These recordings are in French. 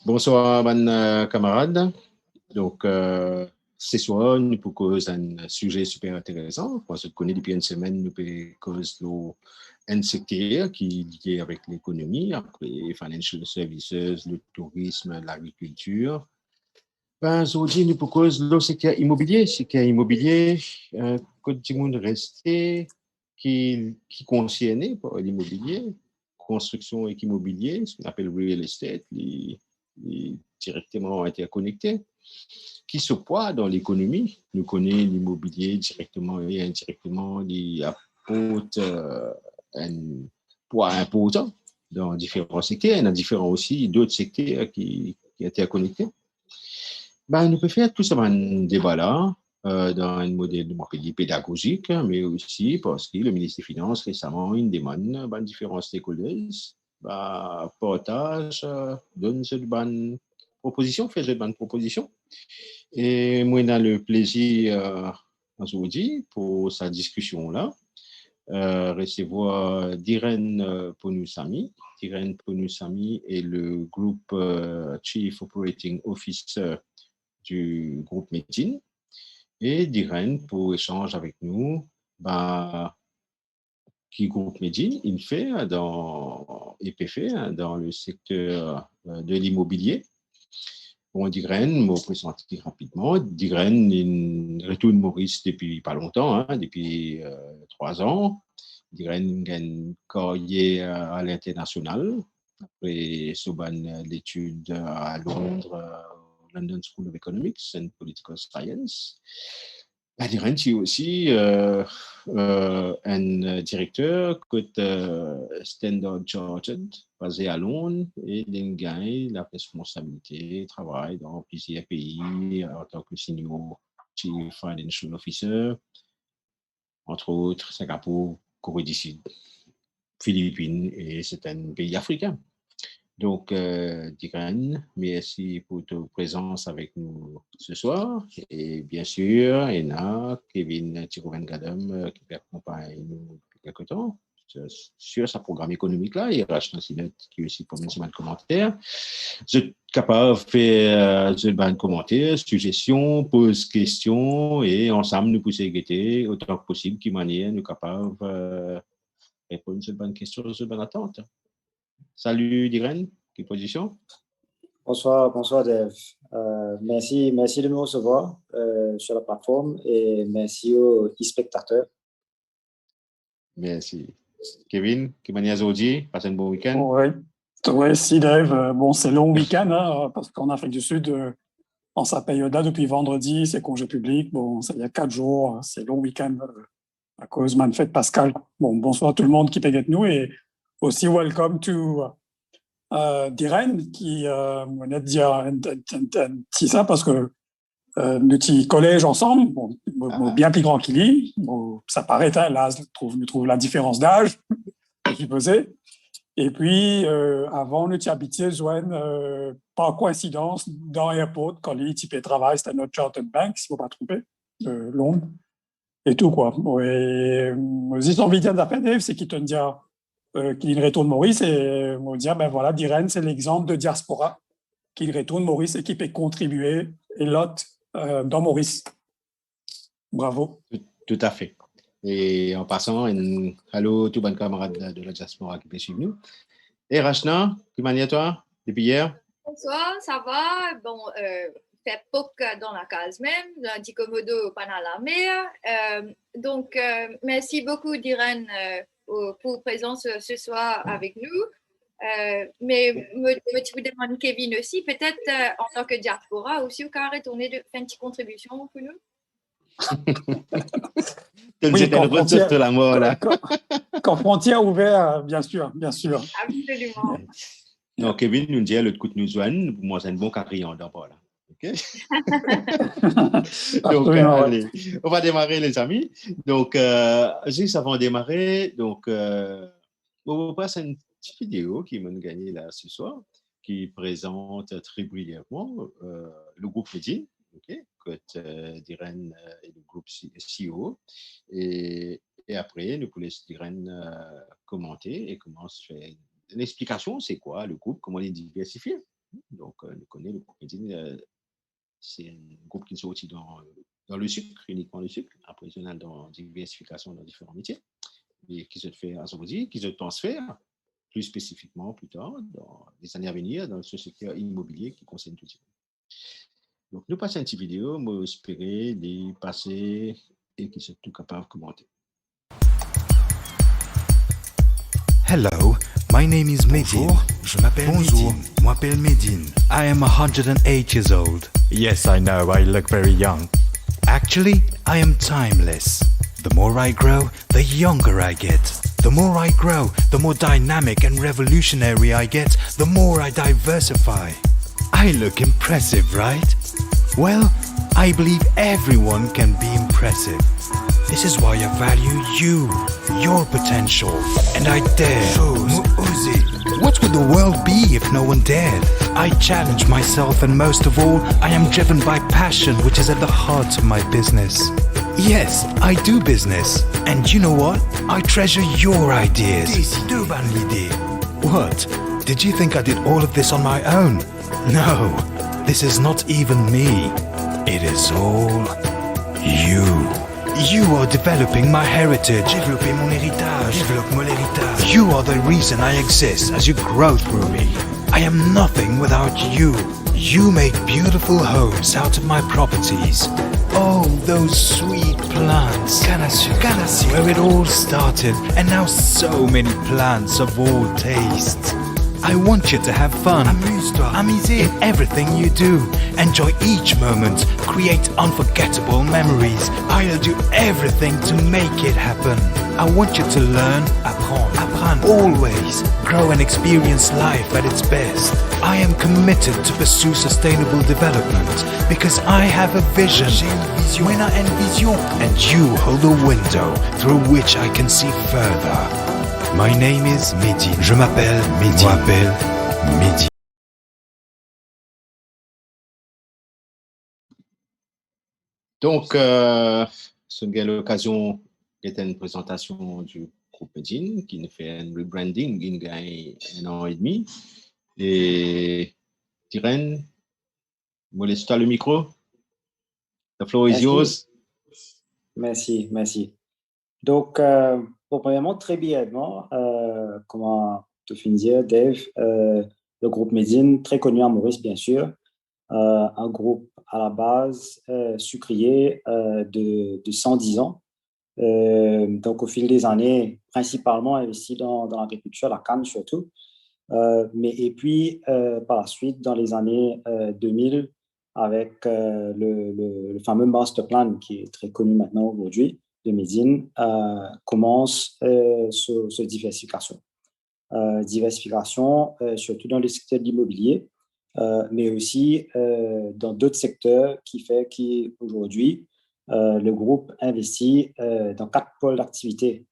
Bonsoir, camarades. Donc, ce soir, nous pour cause un sujet super intéressant. Parce que connaît depuis une semaine, nous pour cause un secteur qui est lié avec l'économie, après financial services, le tourisme, l'agriculture. Ben, aujourd'hui, nous pour cause le secteur immobilier, que du monde resté qui concerné par l'immobilier, construction et immobilier, ce qu'on appelle real estate, les directement interconnectés, qui se poids dans l'économie. Nous connaissons l'immobilier directement et indirectement, il apporte un poids important dans différents secteurs, et dans différents aussi d'autres secteurs qui interconnectés. Ben, nous pouvons faire tout ça un débat là, dans un modèle pédagogique, mais aussi parce que le ministre des Finances récemment une demande ben, différents stakeholders ben, partage, donne cette bonne proposition, fait cette bonne proposition. Et moi, j'ai le plaisir aujourd'hui pour cette discussion-là, recevoir Diren Ponusami. Diren Ponusami est le groupe Chief Operating Officer du groupe Médine et Diren pour échanger avec nous bah, qui groupe Médine il fait dans EPF dans le secteur de l'immobilier. Bon, Diren, me présenter rapidement. Diren, il retourne Maurice depuis pas longtemps, hein, depuis 3 ans. Diren a une carrière à l'international. Après Soban l'étude à Londres, London School of Economics and Political Science. Diren est aussi un directeur Standard Chartered, basé à Londres, et il gagne la responsabilité, travaille dans plusieurs pays en tant que senior chief financial officer, entre autres Singapour, Corée du Sud, Philippines, et c'est un pays africain. Donc, Diran, merci pour ta présence avec nous ce soir. Et bien sûr, Ena, Kevin Tiroven-Gadam, qui accompagne nous depuis quelques temps sur sa programme économique-là, et Rachel Sinet, qui aussi pour mettre de commentaires. Vous êtes capable de faire de commentaires, suggestions, pose questions, et ensemble, nous pousser guetter autant que possible, qui manière nous capables de répondre à cette bonne question, à cette bonne attente. Salut Diren, quelle position? Bonsoir Dave. Merci de me recevoir sur la plateforme et merci aux spectateurs. Merci. Kevin, quelle manière aujourd'hui? Passez un bon week-end? Oui, merci Dave. Bon, c'est long week-end hein, parce qu'en Afrique du Sud, en sa période-là, depuis vendredi, c'est congé public. Bon, ça y a 4 jours, c'est long week-end à cause de fête Pascal. Bon, bonsoir à tout le monde qui peut être nous et aussi welcome to Diren qui venait de dire un petit ça parce que nous petit collège ensemble, bon, bien plus grand qu'il est, bon, ça paraît, hein, là, je trouve la différence d'âge, je supposais. Et puis, avant, nous habité par coïncidence, dans l'aéroport, quand il type travail, c'était notre Chartered Bank, si je ne me tromper, de Londres, et tout, quoi. Et aussi, son vidéo d'après, Dave, c'est qu'il te dit qu'il retourne Maurice, et on dit, ben voilà, Diren, c'est l'exemple de diaspora, qu'il retourne Maurice et qui peut contribuer, et l'autre, dans Maurice. Bravo. Tout à fait. Et en passant, allô tout bon camarade de la diaspora qui peut suivre nous. Et Rachna, comment est toi depuis hier? Bonsoir, ça va. Bon, fait POC dans la case même, lundi commodo pas dans la mer. Donc, merci beaucoup Diren pour présence ce soir avec nous. Mais tu vous demandes Kevin aussi, peut-être en tant que diaspora aussi, vous pouvez retourner de faire une petite contribution pour nous. Oui, quand la mort, là. Quand frontière ouverte, bien sûr. Absolument. Non, Kevin nous dit l'autre coup de nous joindre, pour moi c'est un bon carillon d'abord là. OK? Donc, allez, on va démarrer les amis. Donc, juste avant de démarrer, donc, on va passer une petite vidéo qui m'a gagné là ce soir, qui présente très brièvement le groupe Médine. OK, que Diren est le groupe CEO. Et après, nous pouvons Diren commenter et comment se fait une explication, c'est quoi le groupe, comment il est diversifié. Donc, nous connaît, le groupe Medine, c'est un groupe qui est sorti dans le sucre, uniquement le sucre, après il y a dans diversification dans différents métiers, et qui se fait à Zobodi, qui se transfère plus spécifiquement plus tard, dans les années à venir, dans ce secteur immobilier qui concerne tout ça. Donc, nous passons une petite vidéo, moi, espérer les passer et qui sont tout capables de commenter. Hello, my name is Medine. Je m'appelle Bonjour, Medine. je m'appelle Medine. I am 108 years old. Yes, I know, I look very young. Actually, I am timeless. The more I grow, the younger I get. The more I grow, the more dynamic and revolutionary I get, the more I diversify. I look impressive, right? Well, I believe everyone can be impressive. This is why I value you, your potential, and I dare. What would the world be if no one dared? I challenge myself, and most of all, I am driven by passion, which is at the heart of my business. Yes, I do business. And you know what? I treasure your ideas. What? Did you think I did all of this on my own? No, this is not even me. It is all you. You are developing my heritage. Développer mon héritage. Développe mon héritage. You are the reason I exist as you grow through me. I am nothing without you. You make beautiful homes out of my properties. Oh, those sweet plants. Where it all started, and now so many plants of all tastes. I want you to have fun. Amuse-toi. Amusez in everything you do. Enjoy each moment. Create unforgettable memories. I'll do everything to make it happen. I want you to learn, apprendre, always grow and experience life at its best. I am committed to pursue sustainable development because I have a vision. J'ai une vision. When I have vision, and you hold a window through which I can see further. My name is Medine. Je m'appelle Medine. Donc, c'est bien l'occasion d'être une présentation du groupe Medine qui nous fait un rebranding il y a 1 an et demi. Et Tyrène, vous laissez le micro. The floor is yours. Merci. Donc, premièrement, très brièvement, comment te finir, Dave, le groupe Medine, très connu à Maurice, bien sûr, un groupe à la base sucrier de 110 ans. Donc, au fil des années, principalement investi dans l'agriculture, la canne surtout. Et puis, par la suite, dans les années 2000, avec le fameux master plan qui est très connu maintenant aujourd'hui de Medine, commence cette diversification. Surtout dans le secteur de l'immobilier, mais aussi dans d'autres secteurs qui fait qu'aujourd'hui, le groupe investit dans 4 pôles d'activité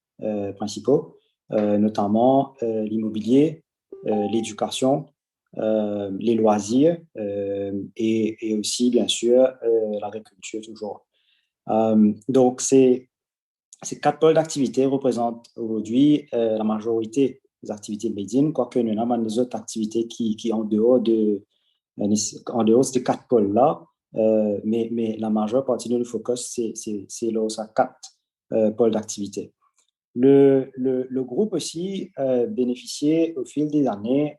principaux, notamment l'immobilier, l'éducation, les loisirs et aussi, bien sûr, l'agriculture toujours. Donc, ces 4 pôles d'activité représentent aujourd'hui la majorité des activités de Medine, quoique nous avons des autres activités qui en dehors de ces 4 pôles-là, mais la majeure partie de notre focus, c'est là où ça 4 pôles d'activité. Le groupe aussi bénéficiait au fil des années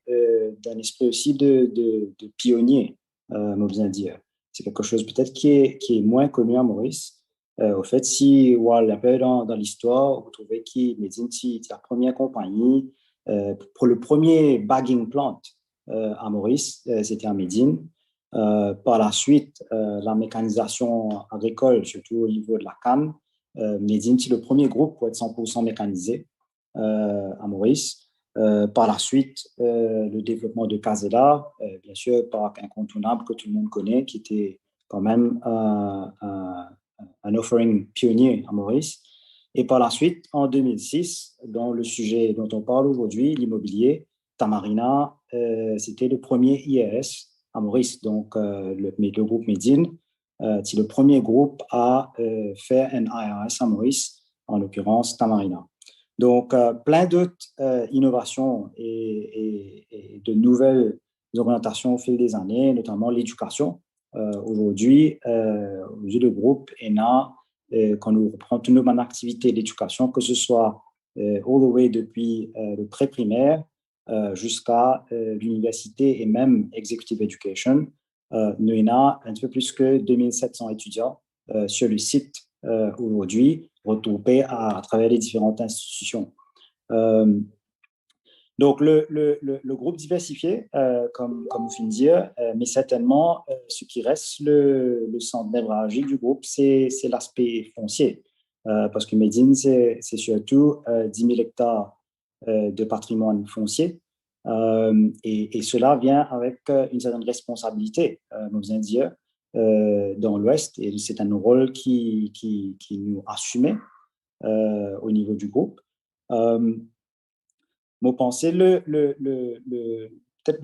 d'un esprit aussi de pionnier, on besoin dire. C'est quelque chose peut-être qui est moins connu à Maurice. Au fait, si on un peu dans l'histoire, vous trouvez que Medine, c'est la première compagnie pour le premier bagging plant à Maurice, c'était à Medine. Par la suite, la mécanisation agricole, surtout au niveau de la canne, Medine, c'est le premier groupe pour être 100% mécanisé à Maurice. Par la suite, le développement de Casella, bien sûr, parc incontournable que tout le monde connaît, qui était quand même un offering pionnier à Maurice. Et par la suite, en 2006, dans le sujet dont on parle aujourd'hui, l'immobilier, Tamarina, c'était le premier IRS à Maurice. Donc, le groupe Medine, c'est le premier groupe à faire un IRS à Maurice, en l'occurrence Tamarina. Donc, plein d'autres innovations et de nouvelles orientations au fil des années, notamment l'éducation. Aujourd'hui, le groupe ENA, quand nous reprenons toutes nos activités d'éducation, que ce soit all the way depuis le pré-primaire jusqu'à l'université et même Executive Education, nous avons un peu plus que 2700 étudiants sur le site aujourd'hui, regroupés à travers les différentes institutions. Donc, le groupe diversifié, comme vous venez de dire, mais certainement, ce qui reste le centre névralgique du groupe, c'est l'aspect foncier. Parce que Médine, c'est surtout 10 000 hectares de patrimoine foncier. Et cela vient avec une certaine responsabilité, nous venons de dire, dans l'Ouest. Et c'est un rôle qui nous assumé au niveau du groupe. Moi, pensez peut-être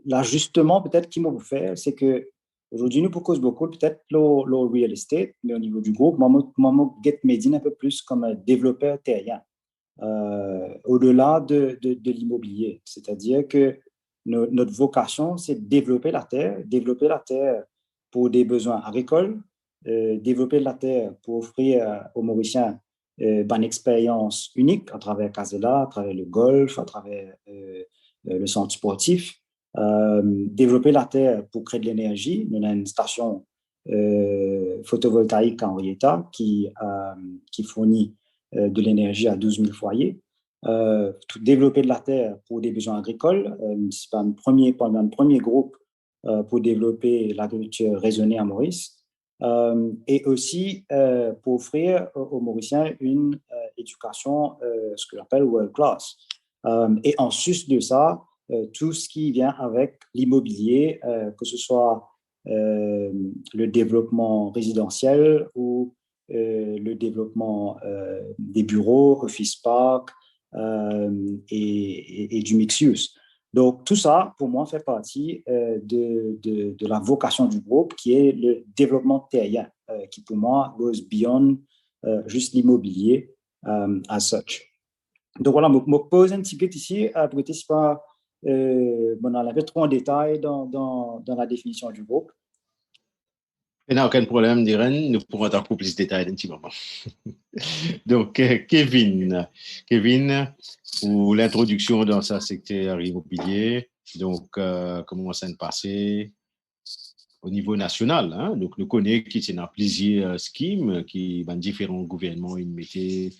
l'ajustement peut-être qu'il m'a fait, c'est que aujourd'hui nous proposons beaucoup peut-être le real estate, mais au niveau du groupe, moi get Medine un peu plus comme un développeur terrien, au-delà de l'immobilier. C'est-à-dire que notre vocation, c'est de développer la terre pour des besoins agricoles, développer la terre pour offrir aux Mauriciens une expérience unique à travers Casella, à travers le golf, à travers le centre sportif. Développer la terre pour créer de l'énergie. Nous avons une station photovoltaïque en Henrietta qui fournit de l'énergie à 12 000 foyers. Développer de la terre pour des besoins agricoles. C'est un premier groupe pour développer l'agriculture raisonnée à Maurice. Et aussi pour offrir aux Mauriciens une éducation, ce que j'appelle world class. Et en sus de ça, tout ce qui vient avec l'immobilier, que ce soit le développement résidentiel ou le développement des bureaux, office park et du mixed use. Donc, tout ça, pour moi, fait partie de la vocation du groupe, qui est le développement terrien, qui, pour moi, goes beyond juste l'immobilier as such. Donc, voilà, je me pose un petit peu ici, peut-être pas on a un peu trop en détail dans la définition du groupe. Il n'y a aucun problème, Diren, nous pourrons avoir plus de détails dans un petit moment. Donc, Kevin, pour l'introduction dans ce secteur immobilier, donc, comment ça se passait au niveau national. Hein? Donc, nous connaissons qu'il y a plusieurs schemes qui, dans différents gouvernements, ils mettaient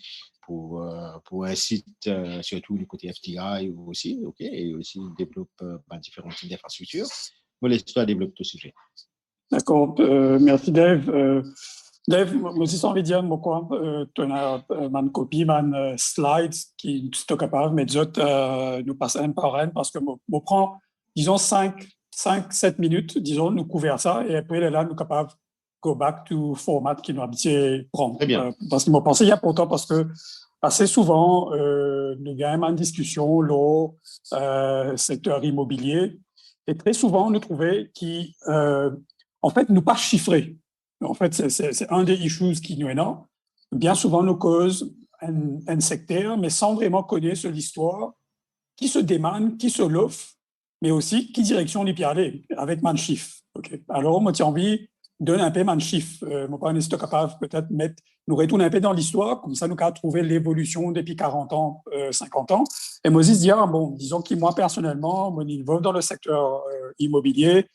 pour un site, surtout du côté FTI aussi, ok, et aussi développe différents types d'infrastructures. Moi, l'histoire développe tout ce sujet. D'accord, merci Dave. Dave, moi aussi, j'ai envie de dire, tu as une copie, une slide qui est capable, mais nous passer un par un parce que je prends, disons, 5-7 minutes, disons, nous couvrir ça et après, là, nous sommes capables de go back to format qui nous habitué prendre. Très bien. Parce qu'il m'a pensé il y a pourtant, parce que assez souvent, nous gagnons en discussion le secteur immobilier et très souvent, nous trouvons en fait, nous pas chiffrés. En fait, c'est un des issues qui nous est là. Bien souvent, nous cause un secteur, mais sans vraiment connaître l'histoire, qui se demande, qui se l'offre, mais aussi qui direction on y peut aller, avec mon chiffre. Okay. Alors, moi, j'ai envie de donner un peu mon chiffre. Moi, pas nécessairement capable peut-être nous retourner un peu dans l'histoire, comme ça, nous avons trouvé l'évolution depuis 40 ans, 50 ans. Et moi, je dis, bon, disons que moi, personnellement, mon niveau dans le secteur immobilier,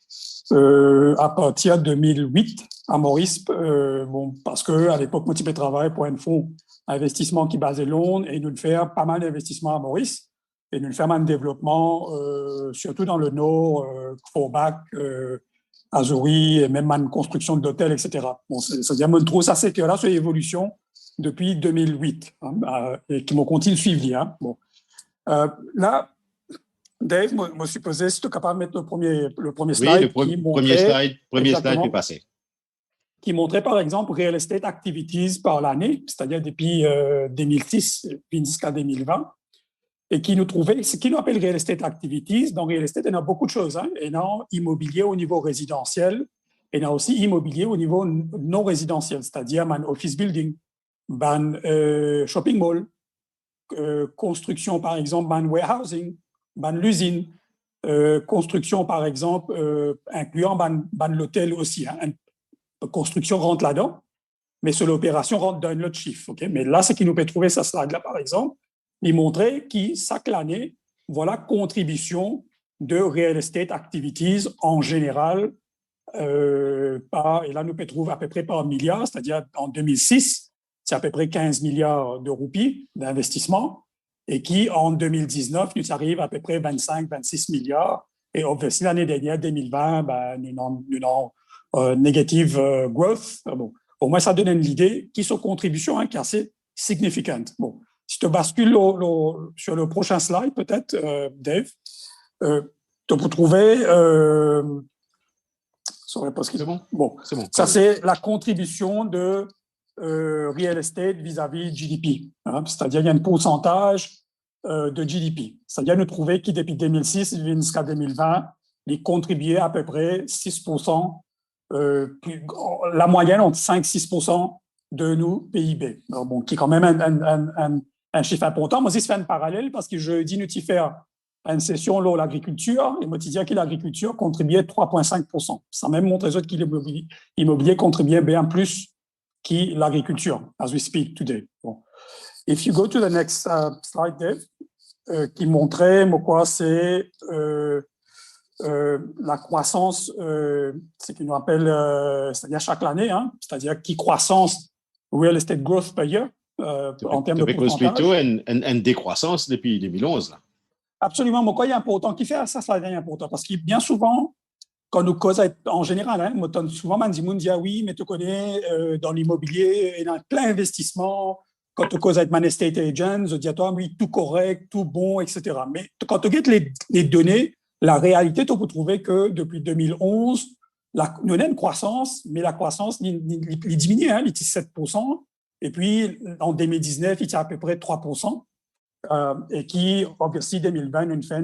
à partir de 2008 à Maurice, parce que à l'époque, moi, je travaillais pour un fonds d'investissement qui basait Londres et nous faire pas mal d'investissements à Maurice et nous faire un développement, surtout dans le nord, Forbach, Azouri et même une construction d'hôtels, etc. Bon, c'est-à-dire, on trouve ça, c'est que là, c'est l'évolution depuis 2008 et qui m'ont continué de suivre. Hein. Bon. Là, Dave, moi, supposé, si tu es capable de mettre le premier slide. Oui, premier slide peut passer. Qui montrait, par exemple, Real Estate Activities par l'année, c'est-à-dire depuis 2006 jusqu'à 2020, et qui nous trouvait, ce qu'il nous appelle Real Estate Activities. Dans Real Estate, il y a beaucoup de choses. Hein. Il y a immobilier au niveau résidentiel, et il y a aussi immobilier au niveau non résidentiel, c'est-à-dire un office building, un shopping mall, construction, par exemple, un warehousing, l'usine, construction, par exemple, incluant ban l'hôtel aussi. Hein. Construction rentre là-dedans, mais sur l'opération rentre dans l'autre chiffre. Okay? Mais là, ce qui nous peut trouver ce slide-là, par exemple, il montrait que chaque année, voilà contribution de real estate activities en général. Et là, nous peut trouver à peu près par milliard, c'est-à-dire en 2006, c'est à peu près 15 milliards de roupies d'investissement, et qui, en 2019, nous arrive à peu près 25-26 milliards. Et obviously, l'année dernière, 2020, nous avons negative growth. Bon, au moins, ça donne une idée qui sont contributions qui est assez significante. Bon, si tu bascules sur le prochain slide, peut-être, Dave, tu peux trouver... c'est bon? Bon, c'est bon. Ça, c'est la contribution de real estate vis-à-vis GDP. Hein, c'est-à-dire, il y a un pourcentage de GDP. C'est-à-dire, nous trouvons que depuis 2006 jusqu'à 2020, ils contribuaient à peu près 6%, la moyenne entre 5-6% de nos PIB. Alors, bon, qui est quand même un chiffre important. Moi aussi, je fais un parallèle parce que je dis nous y faire une session là l'agriculture, et moi, je dis que l'agriculture contribuait 3,5%. Ça même montre que l'immobilier contribuait bien plus que l'agriculture, as we speak today. Bon. If you go to the next slide, Dave, qui montrait quoi c'est la croissance, c'est ce qu'on appelle, c'est-à-dire chaque année, hein, c'est-à-dire qui croissance real estate growth per year en termes de pourcentage. Plutôt une décroissance depuis 2011 là. Absolument, mais quoi il est important, qui fait ça, c'est important, parce que bien souvent, quand nous causons en général, hein, souvent, on dit oui, mais tu connais, dans l'immobilier, il y a plein d'investissements. Quand tu causes avec man estate agent, je dis à toi, oui, tout correct, tout bon, etc. Mais quand tu regardes les données, la réalité, tu peux trouver que depuis 2011, nous avons une croissance, mais la croissance, il diminue, hein, il est 7%, et puis en 2019, il est à peu près 3%. Et qui, obviously, 2020, nous fait un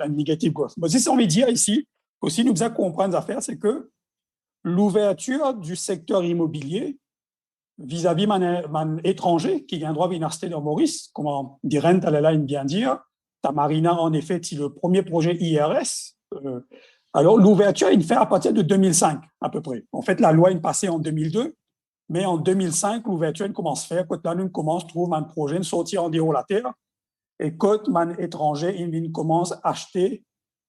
negative growth. Mais si on veut dire ici, aussi, nous devons comprendre l'affaire, c'est que l'ouverture du secteur immobilier vis-à-vis man étranger qui a un droit à l'université de Maurice, comme Diren Talala bien dire, Tamarina, en effet, c'est le premier projet IRS. Alors, l'ouverture, il fait à partir de 2005, à peu près. En fait, la loi est passée en 2002, mais en 2005, l'ouverture commence à faire. Quand là, nous commence à trouver un projet, de sortir en dehors de la terre, et quand man étranger, il commence à acheter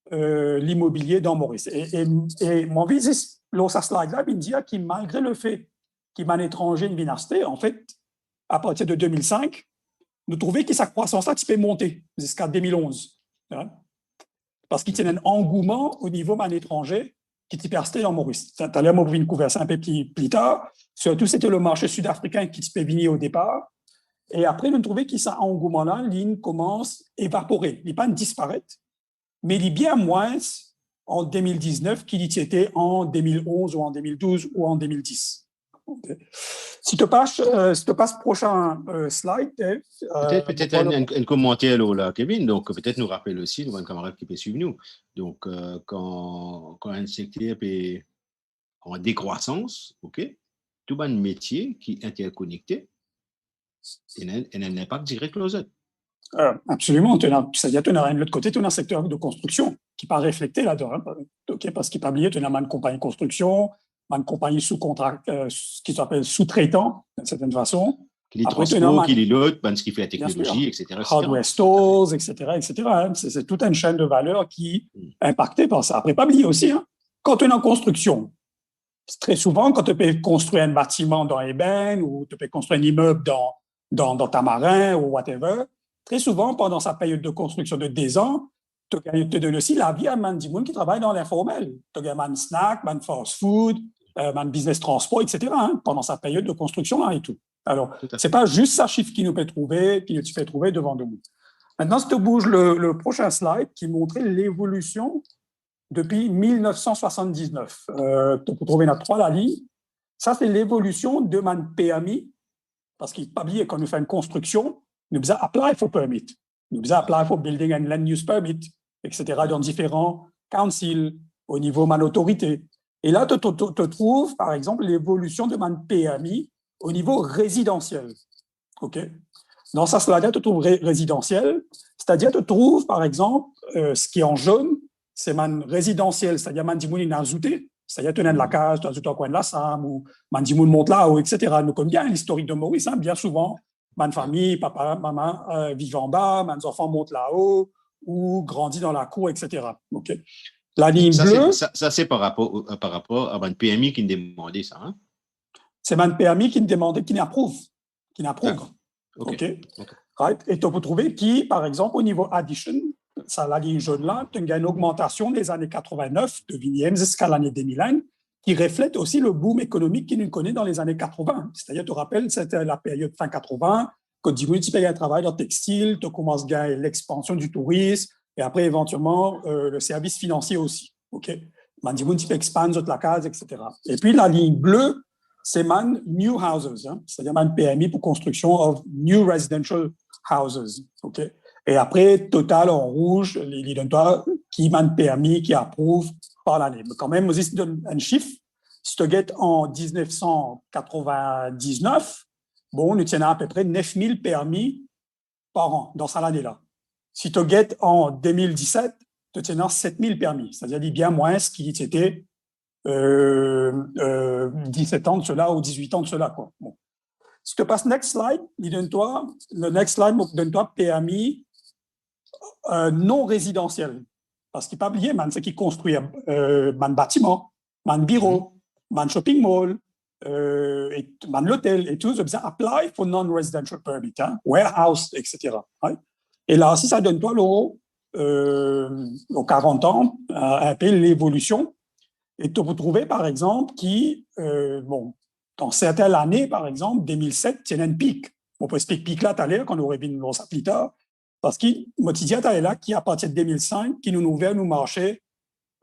l'immobilier dans Maurice. Et mon visite, là, ça slide-là, il dit que malgré le fait qu'il m'a étranger une acheter, en fait, à partir de 2005, nous trouvons que sa croissance-là, tu peux monter jusqu'à 2011. Hein? Parce qu'il y a un engouement au niveau man étranger qui t'y persistait dans Maurice. Tu as l'air de vous couvrir ça un peu plus tard. Surtout, c'était le marché sud-africain qui t'y peut venir au départ. Et après, nous trouvons que cet engouement-là, il commence à évaporer. Il n'est pas disparaître, mais il est bien moins en 2019 qu'il y était en 2011 ou en 2012 ou en 2010. Okay. Si tu passes prochain slide, Dave, peut-être un commentaire là, Kevin. Donc peut-être nous rappeler aussi, nous un camarade qui peut suivre nous. Donc quand un secteur est en décroissance, ok, tout un métier qui est interconnecté, il y a un impact direct aux autres. Absolument. C'est-à-dire que tu as de l'autre côté, tu as un secteur de construction qui n'est pas reflété là-dedans. Hein, okay, parce qu'il n'est pas oublié, tu as une compagnie de construction, une compagnie sous-contrat, ce qui s'appelle sous-traitant, d'une certaine façon. Qui les transports, qui les lots, ce qui fait la technologie, etc. Hardware stores, etc. Hein. C'est toute une chaîne de valeur qui est impactée par ça. Après, pas oublier aussi, hein, quand tu es en construction, très souvent, quand tu peux construire un bâtiment dans Eben ou tu peux construire un immeuble dans Tamarin ou whatever, très souvent, pendant sa période de construction de 10 ans, tu donnes aussi la vie à des gens qui travaillent dans l'informel. Tu as un snack, un fast food, un business transport, etc. Hein, pendant sa période de construction hein, et tout. Alors, ce n'est pas juste ça chiffre qui nous fait trouver devant nous. Maintenant, si tu bouges le prochain slide qui montrait l'évolution depuis 1979. Tu peux trouver dans 3 la ligne. Ça, c'est l'évolution de ma PMI, parce qu'il n'est pas oublié quand nous faisons une construction, nous devons apply for permit. Nous devons apply for building and land use permit, etc., dans différents councils, au niveau de l'autorité. Et là, tu trouves, par exemple, l'évolution de ma PMI au niveau résidentiel. Okay? Dans ça slide, tu trouves résidentiel, c'est-à-dire tu trouves, par exemple, ce qui est en jaune, c'est man résidentiel, c'est-à-dire man dimoun in azouté, c'est-à-dire tenir de la case, tu ajoutes au coin de la Sam, ou man dimoun monte là-haut, etc. Nous connaissons bien l'historique de Maurice, hein, bien souvent, man famille, papa, maman vivent en bas, man enfants montent là-haut, ou grandit dans la cour, etc. OK. La ligne bleue. Ça, c'est par rapport à un PMI qui nous demandait ça. Hein? C'est man PMI qui nous demandait, qui n'approuve. Qui n'approuve. OK. Right? Et tu peux trouver qui, par exemple, au niveau addition, ça, la ligne jaune là, tu as une augmentation des années 89 de Williams jusqu'à l'année 2001 qui reflète aussi le boom économique qu'il nous connaît dans les années 80. C'est-à-dire, tu te rappelles, c'était la période fin 80, que tu payes un travail dans le textile, tu commences à gagner l'expansion du tourisme et après, éventuellement, le service financier aussi. OK? Tu peux expander la case, etc. Et puis, la ligne bleue, c'est man new houses, hein? C'est-à-dire man PMI pour construction of new residential houses. OK? Et après, total en rouge, les donne-toi qui man PMI, qui approuve par l'année. Mais quand même, aussi, si tu donnes un chiffre, si tu get en 1999, bon, nous tiens à peu près 9000 permis par an dans cette année-là. Si tu get en 2017, tu tiens à 7000 permis, c'est-à-dire bien moins ce qui était 17 ans de cela ou 18 ans de cela. Quoi. Bon. Si tu passes next slide, le next slide donne-toi PMI non résidentiel. Parce qu'il ne faut pas oublier, c'est qui construit man bâtiment, man bureau, man shopping mall, man l'hôtel et tout, ça apply for non-residential permit, hein, warehouse, etc. Right? Et là, si ça donne toi, aux 40 ans, un peu l'évolution. Et tu peux trouver, par exemple, qui, dans certaines années, par exemple, 2007, il y a un pic. On peut expliquer pic là tout à l'heure, quand on aurait vu ça plus tard. Parce que Motidia est là, qui, à partir de 2005, qui nous ouvert nos marchés,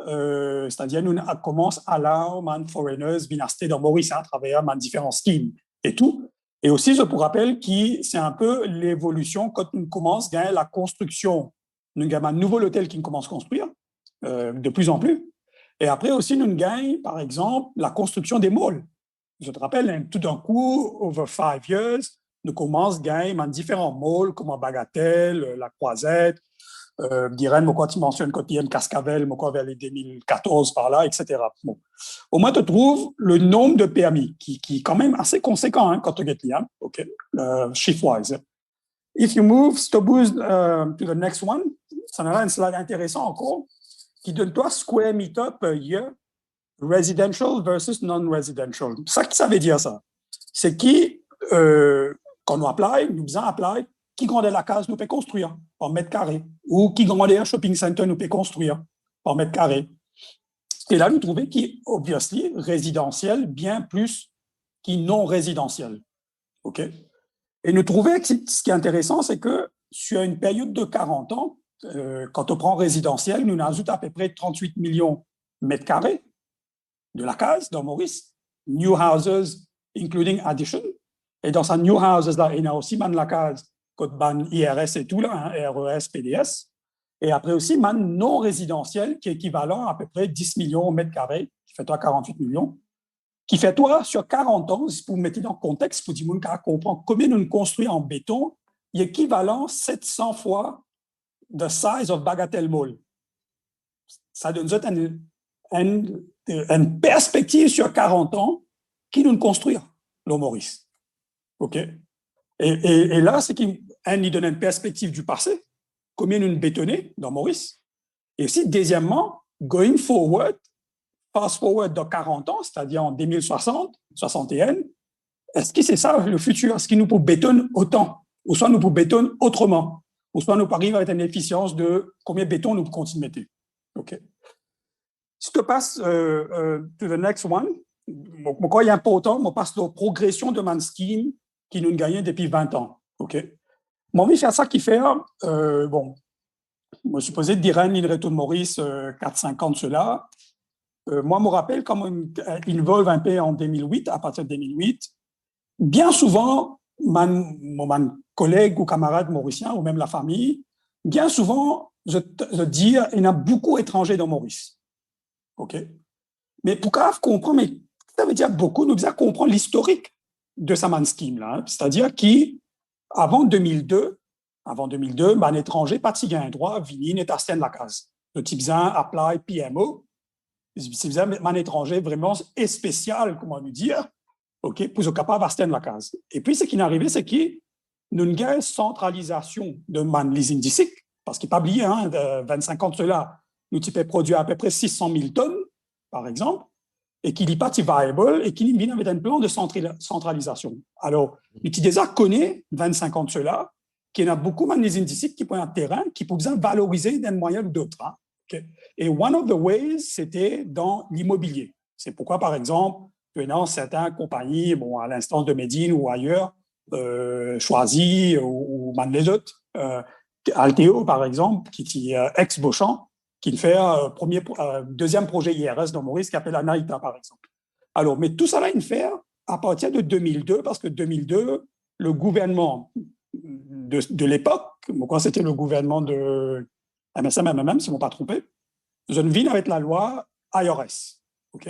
c'est-à-dire nous commence à allow man foreigners venir acheter dans Maurice à travers différents schemes et tout. Et aussi, je vous rappelle que c'est un peu l'évolution quand on commence à gagner la construction. Nous avons un nouveau hôtel qui commence à construire de plus en plus. Et après aussi, nous gagnons, par exemple, la construction des malls. Je te rappelle, tout d'un coup, over 5 years, nous commençons à gagner différents malls, comme Bagatelle, La Croisette, Diren, quand tu mentionnes quand il y a Cascavel, vers les 2014 par là, etc. Bon. Au moins, tu trouves le nombre de permis qui est quand même assez conséquent hein, quand tu get là, OK, shift-wise. If you move, to the next one, ça en a un slide intéressant encore qui donne toi square meter per year, residential versus non-residential. Ça veut dire ça. C'est qui, quand nous apply, nous faisons apply, qui grandit la case, nous peut construire par mètre carré, ou qui grandit un shopping center, nous peut construire par mètre carré. Et là, nous trouvons qui est, obviously, résidentiel bien plus qui non résidentiel. OK? Et nous trouvons que ce qui est intéressant, c'est que sur une période de 40 ans, quand on prend résidentiel, nous ajoutons à peu près 38 millions de mètres carrés de la case dans Maurice, new houses, including addition. Et dans ces new houses, là, il y a aussi la case, code ban IRS et tout, là, hein, RES, PDS. Et après aussi, non résidentiel, qui est équivalent à peu près 10 millions de mètres carrés, qui fait toi 48 millions, qui fait toi, sur 40 ans, si vous mettez dans le contexte, pour dire comprendre combien nous construisons en béton, il est équivalent 700 fois the size of Bagatelle Mall. Ça donne une perspective sur 40 ans qui nous construire, le Maurice. OK? Et là, c'est qu'il donne une perspective du passé, combien nous bétonnons dans Maurice. Et aussi, deuxièmement, going forward, fast forward dans 40 ans, c'est-à-dire en 2060, 61, est-ce que c'est ça le futur? Est-ce qu'il nous peut bétonner autant? Ou soit nous peut bétonner autrement? Ou soit nous arrivons avec une efficience de combien de béton nous continuons à mettre. OK. Si tu passes to the next one, quoi il est important, on passe la progression de mon scheme qui nous gagne depuis 20 ans. OK. Moi, oui, c'est ça qui fait, bon, je supposais dire une retour de Maurice 4-5 ans de cela. Moi, je me rappelle quand on involve un peu en 2008, à partir de 2008, bien souvent, mon collègue ou camarade mauricien, ou même la famille, bien souvent, je dis, il y a beaucoup d'étrangers dans Maurice. OK? Mais pour comprendre, mais ça veut dire beaucoup, nous devons comprendre l'historique de sa man scheme, là. Hein? C'est-à-dire qu'avant 2002, un étranger, pas de un droit, vini, n'est à la case. le type apply PMO, c'est un étranger vraiment spécial, comment nous dire, OK, pour être capable d'atteindre la case. Et puis, ce qui est arrivé, c'est qu'il y a une centralisation de les indices, parce qu'il n'est pas oublié, hein, de 25 ans de cela, nous type produit à peu près 600 000 tonnes, par exemple, et qu'il n'est pas viable, et qu'il vient avec un plan de centralisation. Alors, nous déjà connaît 25 ans de cela, qu'il y en a beaucoup des indices qui prennent un terrain, qui peuvent valoriser d'un moyen ou d'autre. Hein. Okay. Et one of the ways, c'était dans l'immobilier. C'est pourquoi, par exemple, maintenant, certaines compagnies, bon, à l'instance de Medine ou ailleurs, Choisy ou les autres, Alteo, par exemple, qui est ex-Beauchamp, qui fait deuxième projet IRS dans Maurice, qui s'appelle Anaïta, par exemple. Alors, mais tout ça, là, il fait à partir de 2002, parce que 2002, le gouvernement de l'époque, pourquoi c'était le gouvernement de MSM, si je ne m'en pas trompé, je ne viens avec la loi IRS. OK?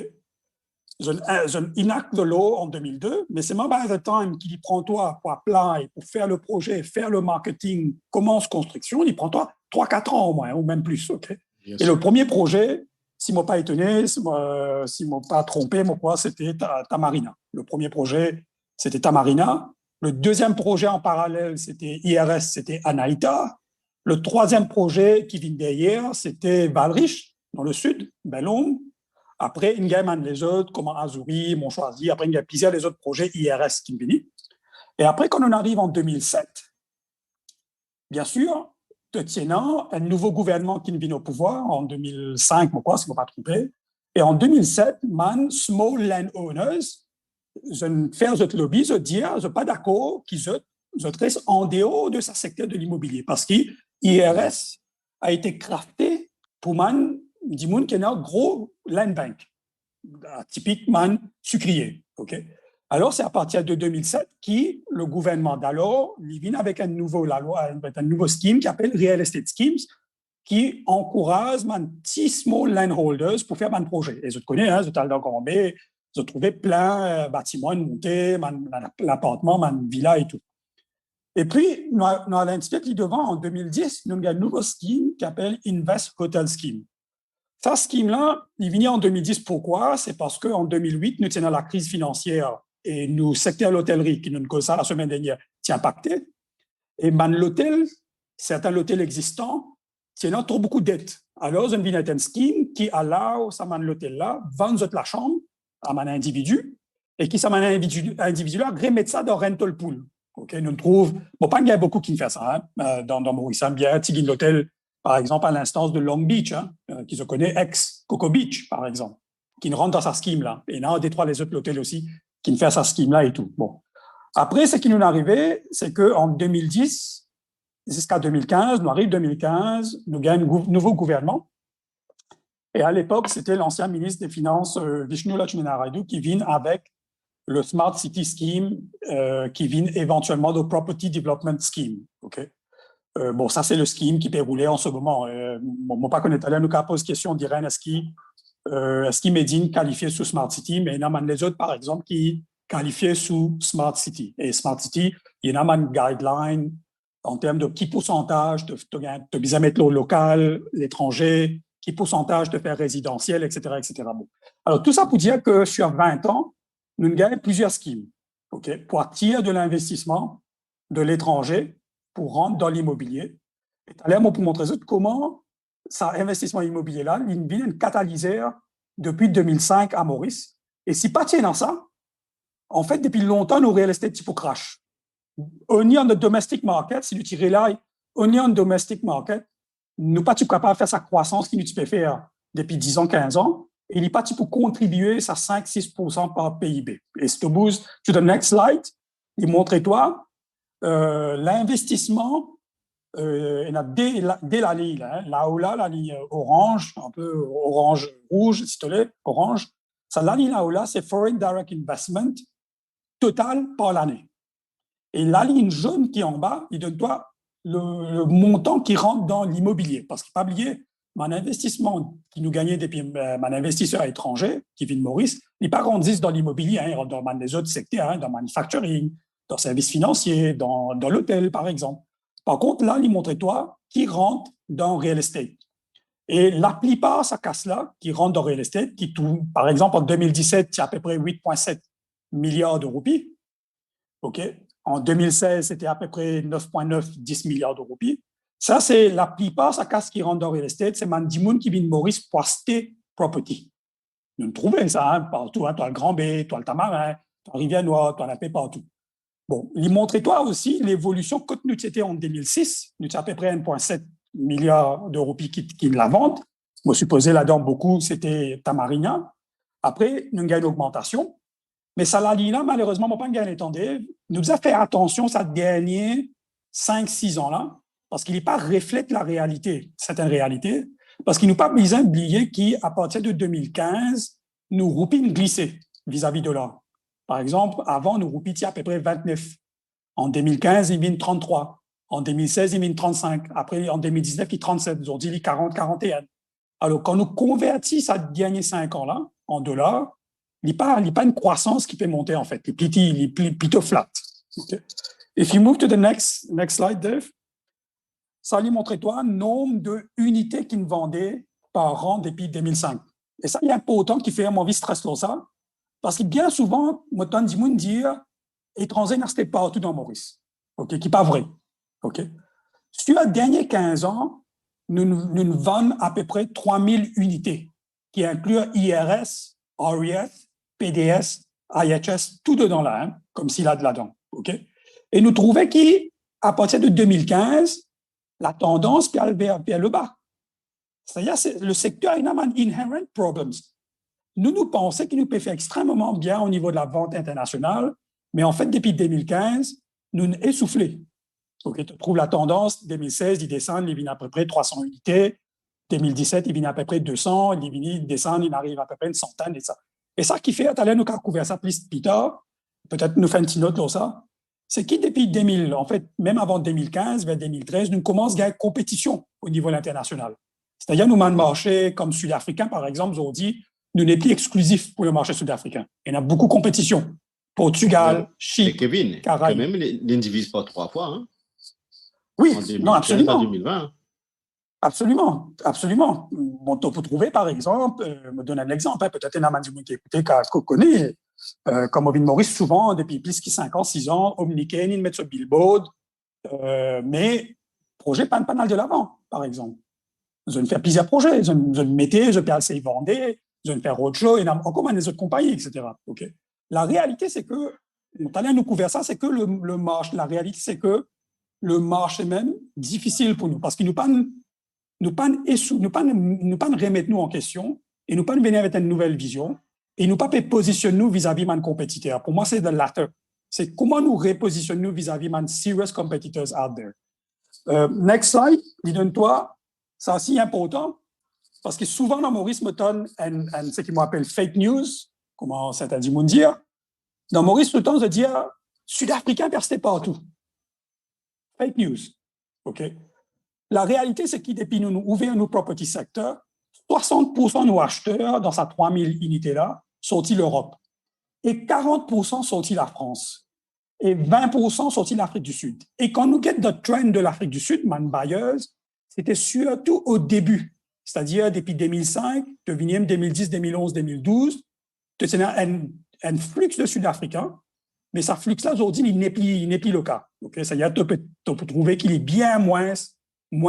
Je enact the law en 2002, mais c'est même pas le temps qu'il prend toi pour apply, pour faire le projet, faire le marketing, commence construction, il prend toi 3-4 ans au moins, ou même plus. OK? Et le premier projet, si je ne m'ai pas étonné, si je ne m'ai pas trompé, c'était Tamarina. Le premier projet, c'était Tamarina. Le deuxième projet en parallèle, c'était IRS, c'était Anaïta. Le troisième projet qui vient derrière, c'était Valrich, dans le sud, Bellon. Après, il y a les autres, comme Azuri, Montchoisy. Après, il y a plusieurs des autres projets IRS qui viennent. Et après, quand on arrive en 2007, bien sûr, tenant un nouveau gouvernement qui vient au pouvoir en 2005, si je ne me pas trompé. Et en 2007, small landowners, je fais un lobby, je dis, je suis pas d'accord qu'ils restent en dehors de ce secteur de l'immobilier parce que IRS a été crafté pour du monde qui est un gros land bank, typiquement sucrier. Okay? Alors, c'est à partir de 2007 que le gouvernement d'alors vient avec un nouveau scheme qui s'appelle Real Estate Schemes, qui encourage les petits small landholders pour faire un projet. Et je te connais, hein, je t'ai dans Gambé, je trouvais plein de bâtiments montés, l'appartement, une villa et tout. Et puis, nous avons l'institut devant en 2010, nous avons un nouveau scheme qui s'appelle Invest Hotel Scheme. Ce scheme-là, il vient en 2010. Pourquoi? C'est parce qu'en 2008, nous tenons la crise financière et le secteur de l'hôtellerie, qui nous cause ça la semaine dernière, s'est impacté. Et l'hôtel, certains hôtels existants, tiennent trop beaucoup de dettes. Alors, il y a un scheme qui allow l'hôtel-là vendre la chambre à un individu et qui, ça individu-là, remettre ça dans rental pool. Okay? Nous trouvons, bon, pas qu'il y a beaucoup qui font ça, hein, dans Maurice, bien, Tigin l'hôtel, par exemple, à l'instance de Long Beach, hein, qui se connaît ex-Coco Beach, par exemple, qui ne rentre dans sa scheme-là. Et là, on détruit les autres hôtels aussi, qui ne fait sa scheme-là et tout. Bon. Après, ce qui nous est arrivé, c'est qu'en 2010, jusqu'à 2015, nous arrive 2015, nous gagnons un nouveau gouvernement. Et à l'époque, c'était l'ancien ministre des Finances, Vishnu Lakshminarayalu, qui vient avec le Smart City Scheme, qui vient éventuellement de Property Development Scheme. Okay? Bon, ça, c'est le scheme qui peut rouler en ce moment. Bon, pas connaître, nous avons posé question, on dirait, est-ce qu'il Medine qualifié sous Smart City, mais il y en a les autres, par exemple, qui qualifiés sous Smart City. Et Smart City, il y en a une guideline en termes de qui pourcentage de bien mettre le local, l'étranger, qui pourcentage de faire résidentiel, etc., etc. Bon. Alors, tout ça pour dire que sur 20 ans, nous gagnons plusieurs schemes, okay, pour attirer de l'investissement de l'étranger pour rentrer dans l'immobilier. Et tout à l'heure, pour montrer comment cet investissement immobilier-là, il vient un catalyseur depuis 2005 à Maurice. Et si pas tiens dans ça, en fait, depuis longtemps, nos real estate type crash. Only on the domestic market, si nous tirons là, only on domestic market, nous pas capable de faire sa croissance qui nous peut faire depuis 10 ans, 15 ans, et il n'est pas pour contribuer à 5-6% par PIB. Et si tu bouges to the next slide, il montre-toi l'investissement dès la ligne, là, la ligne orange, un peu orange-rouge, si tu veux, orange, ça, la ligne là, c'est Foreign Direct Investment total par l'année. Et la ligne jaune qui est en bas, il donne toi le montant qui rentre dans l'immobilier. Parce qu'il ne faut pas oublier, mon investissement qui nous gagnait depuis mon investisseur étranger, qui vient de Maurice, il n'est pas grandissant dans l'immobilier, hein, il rentre dans les autres secteurs, hein, dans le manufacturing, dans le service financier, dans l'hôtel, par exemple. Par contre, là, il montre toi qui rentre dans real estate. Et la plupart, ça casse là, qui rentrent dans real estate, par exemple, en 2017, il y a à peu près 8,7 milliards de roupies. OK? En 2016, c'était à peu près 9,9, 10 milliards de roupies. Ça, c'est la plupart, ça casse qui rentre dans real estate, c'est Mandimoun qui vient de Maurice pour acheter property. Nous trouvons ça hein, partout. Hein, tu as le Grand B, tu as le Tamarin, tu as Rivière-Noire, tu as la paix partout. Bon, il montrait toi aussi l'évolution que nous étions en 2006. Nous étions à peu près 1,7 milliard de roupies qui la vendent. Moi, supposé là-dedans, beaucoup, c'était Tamarina. Après, nous avons une augmentation. Mais ça, là, malheureusement, mon pas gagné attendez. Nous a fait attention, ça dernier 5-6 ans-là, parce qu'il n'est pas reflète la réalité, certaines réalités, parce qu'il nous pas besoin d'oublier qu'à partir de 2015, nous roupies glissé vis-à-vis de l'or. Par exemple, avant, nous roupies à peu près 29. En 2015, il vient 33. En 2016, il vient 35. Après, en 2019, il 37. Aujourd'hui, il 40, 41. Alors, quand nous convertissons ces derniers 5 ans-là en dollars, il n'y a pas une croissance qui fait monter, en fait. Il est plutôt flat. Okay. If you move to the next slide, Dave, ça lui montre toi le nombre d'unités qu'il vendait par an depuis 2005. Et ça, il y a un important qui fait un mauvais stress sur ça, parce que bien souvent, moi, t'en dis moi dire, étranger n'était pas partout dans Maurice. OK, qui n'est pas vrai. OK. Sur les derniers 15 ans, nous vendons à peu près 3000 unités, qui incluent IRS, REF, PDS, IHS, tout dedans là, hein, comme s'il a de là-dedans. OK? Et nous trouvons qu'à partir de 2015, la tendance peut aller vers le bas. C'est-à-dire le secteur a une inherent problems. Nous pensons qu'il nous peut faire extrêmement bien au niveau de la vente internationale, mais en fait, depuis 2015, nous sommes essoufflés. Okay, tu trouves la tendance, 2016, il descend, il vient à peu près 300 unités. 2017, il vient à peu près 200. Il descend, il arrive à peu près une centaine et ça. Et ça qui fait, nous avons couvert ça plus tard, peut-être nous faire une petite note sur ça, c'est que depuis 2000, en fait, même avant 2015, vers 2013, nous commençons à gagner compétition au niveau international. C'est-à-dire, nous, dans le marché comme sud-africain, par exemple, aujourd'hui, nous n'est plus exclusif pour le marché sud-africain. Il y a beaucoup de compétition. Portugal, Chypre, Kevin, Caraïbes. quand même, l'indivise pas 3 fois. Hein? Oui, en 2015, non, absolument. En 2020. Absolument, absolument. Bon, on peut trouver, par exemple, me donner un exemple, hein, peut-être un amendement qui écouté, qu'on connaît, comme Ovin Maurice, souvent, depuis plus de 5 ans, 6 ans, Omniken, ils mettent sur Billboard, mais projet pas de l'avant, par exemple. Ils ont fait plusieurs projets, ils ont mettez, ils ont assez vendé, ils ont fait roadshow, et encore des autres compagnies, etc. Okay. La réalité, c'est que, tout à l'heure, nous couvert ça, c'est que le marché, la réalité, c'est que le marché même, difficile pour nous, parce qu'il nous pas remettre nous en question et nous pas venir avec une nouvelle vision et nous pas positionner nous vis-à-vis de nos compétiteurs. Pour moi, c'est the latter. C'est comment nous repositionner nous vis-à-vis de serious competitors out there. Next slide, dis-toi, c'est aussi important parce que souvent dans Maurice me donne ce qu'il m'appelle fake news, comment certains disent dire. Dans Maurice, tout le temps, de dire Sud-Africain persistait partout. Fake news. OK? La réalité, c'est que depuis nous ouvrons nos property secteurs, 60% de nos acheteurs dans ces 3000 unités-là sont-ils l'Europe et 40% sont-ils la France et 20% sont-ils l'Afrique du Sud. Et quand nous get the trend de l'Afrique du Sud, man buyers, c'était surtout au début, c'est-à-dire depuis 2005, 2010, 2011, 2012, c'est un flux de Sud-Africains, mais ce flux-là, aujourd'hui, il n'est plus le cas. Okay? C'est-à-dire que tu peux trouver qu'il est bien moins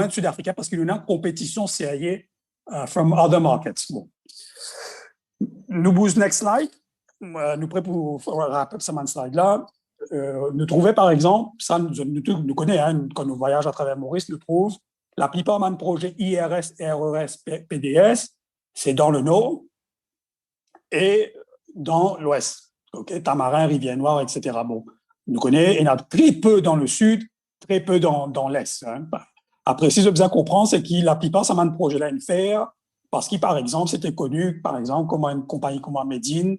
de Sud-Africains parce qu'il y a une compétition sérieuse from other markets. Bon. Nous bougons next slide. Nous prêts pour rappeler ce slide-là. Nous trouvons, par exemple, ça nous connaissons, hein, quand nous voyageons à travers Maurice, nous trouvons la plupart de projets IRS, RES, PDS, c'est dans le nord et dans l'ouest. Okay? Tamarin, Rivière-Noire, etc. Bon, nous connaissons, il y en a très peu dans le sud, très peu dans l'est. Hein. Après, si je besoin comprendre, c'est que la plupart, ça m'a un projet là, une faire, parce que, par exemple, c'était connu, par exemple, comme une compagnie comme Medine,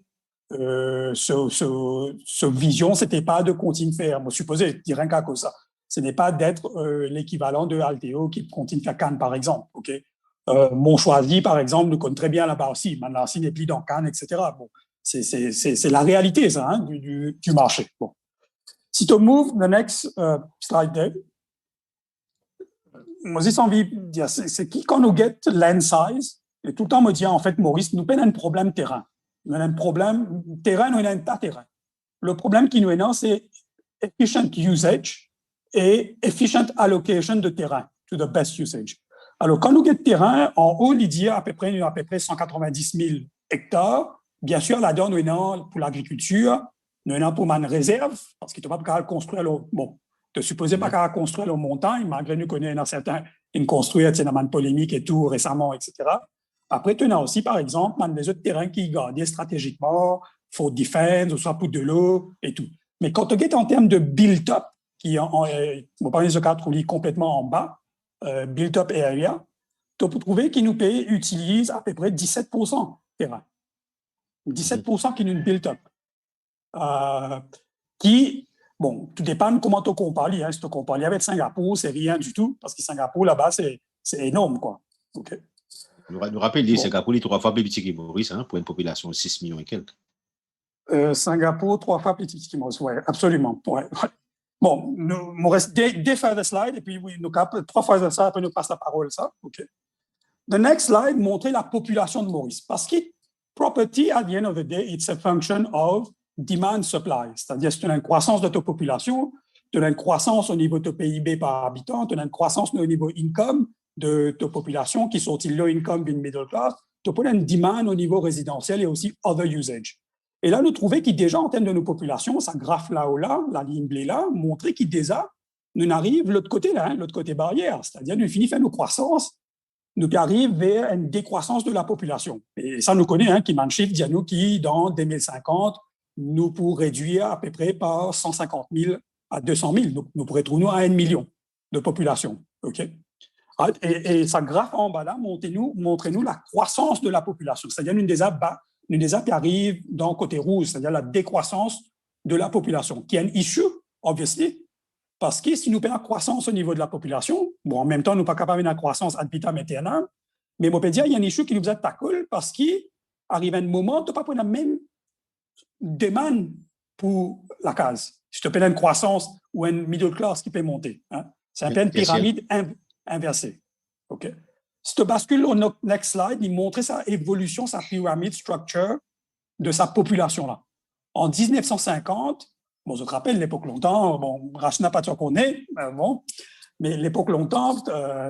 ce vision, c'était pas de continuer à faire, moi, supposé, je dirais qu'à cause ça. Ce n'est pas d'être l'équivalent de Alteo qui continue à faire Cannes, par exemple. Okay? Mon choisi, par exemple, nous connaît très bien là-bas aussi. Maintenant, s'il n'est plus dans Cannes, etc. Bon, c'est la réalité, ça, hein, du marché. Bon. Si tu move the next slide, Dave. moi, j'ai envie de dire, c'est qui, quand nous get land size, et tout le temps me dit, en fait, Maurice, nous avons un problème terrain. Nous avons un problème terrain, nous avons un tas terrain. Le problème qui nous est là, c'est efficient usage et efficient allocation de terrain to the best usage. Alors, quand nous get terrain, en haut, il dit à peu près 190 000 hectares. Bien sûr, là-dedans, nous avons pour l'agriculture, nous avons pour une réserve, parce qu'il ne peut pas construire bon, de supposer pas qu'à construire leur montagne, malgré nous connaissons certains, ils construisent, c'est une polémique et tout récemment, etc. Après, tu as aussi, par exemple, des autres terrains qui gardent stratégiquement, for defense, ou soit pour de l'eau et tout. Mais quand tu regardes en termes de build-up, qui on va parler de ce cadre complètement en bas, build-up area, tu peux trouver qu'ils nous payent, utilisent à peu près 17% terrain. 17% qui nous build-up. Qui, bon, tout dépend de comment tu compares. Hein. Si tu compares avec Singapour, c'est rien du tout, parce que Singapour, là-bas, c'est énorme, quoi. OK. Nous rappelle, Singapour est 3 fois plus petit que Maurice, hein, pour une population de 6 millions et quelques. Singapour, 3 fois plus petit que Maurice, oui, absolument. Ouais. Bon, il reste des further slides, et puis oui, nous 3 fois de ça, après nous passe la parole, ça. OK. The next slide montrait la population de Maurice, parce que property, at the end of the day, it's a function of demand supply, c'est-à-dire si tu as une croissance de ta population, tu as une croissance au niveau de ton PIB par habitant, tu as une croissance au niveau income de ta population qui sont low income d'une middle class, tu as une demande au niveau résidentiel et aussi other usage. Et là, nous trouvons qu'il déjà, en termes de nos populations, ça graphe là-haut là, la ligne bleue là, montrer qu'il déjà, nous arrive de l'autre côté là, l'autre côté barrière, c'est-à-dire nous finissons faire nos croissances, nous arrivons vers une décroissance de la population. Et ça, nous connaissons, hein, qui m'a un chiffre, dit à nous qui, dans 2050, nous pourrons réduire à peu près par 150 000 à 200 000. Donc, nous pourrons trouver à 1 million de population. OK? Et ça graphe en bas là, montrez-nous la croissance de la population. C'est-à-dire une des apps qui arrive dans le côté rouge, c'est-à-dire la décroissance de la population, qui est un issue, obviously, parce que si nous payons la croissance au niveau de la population, bon, en même temps, nous ne sommes pas capables de la croissance ad vitam aeternam, mais on peut dire qu'il y a un issue qui nous attaque parce qu'il arrive un moment, tu ne peux pas prendre la même demande pour la case. Si tu as une croissance ou une middle class qui peut monter. Hein? C'est un peu une pyramide inversée. OK. Si tu bascules au next slide, il montrait sa évolution, sa pyramide structure de sa population-là. En 1950, bon, je te rappelle, l'époque longtemps, bon, Rachna pas sûr qu'on est, bon, mais l'époque longtemps,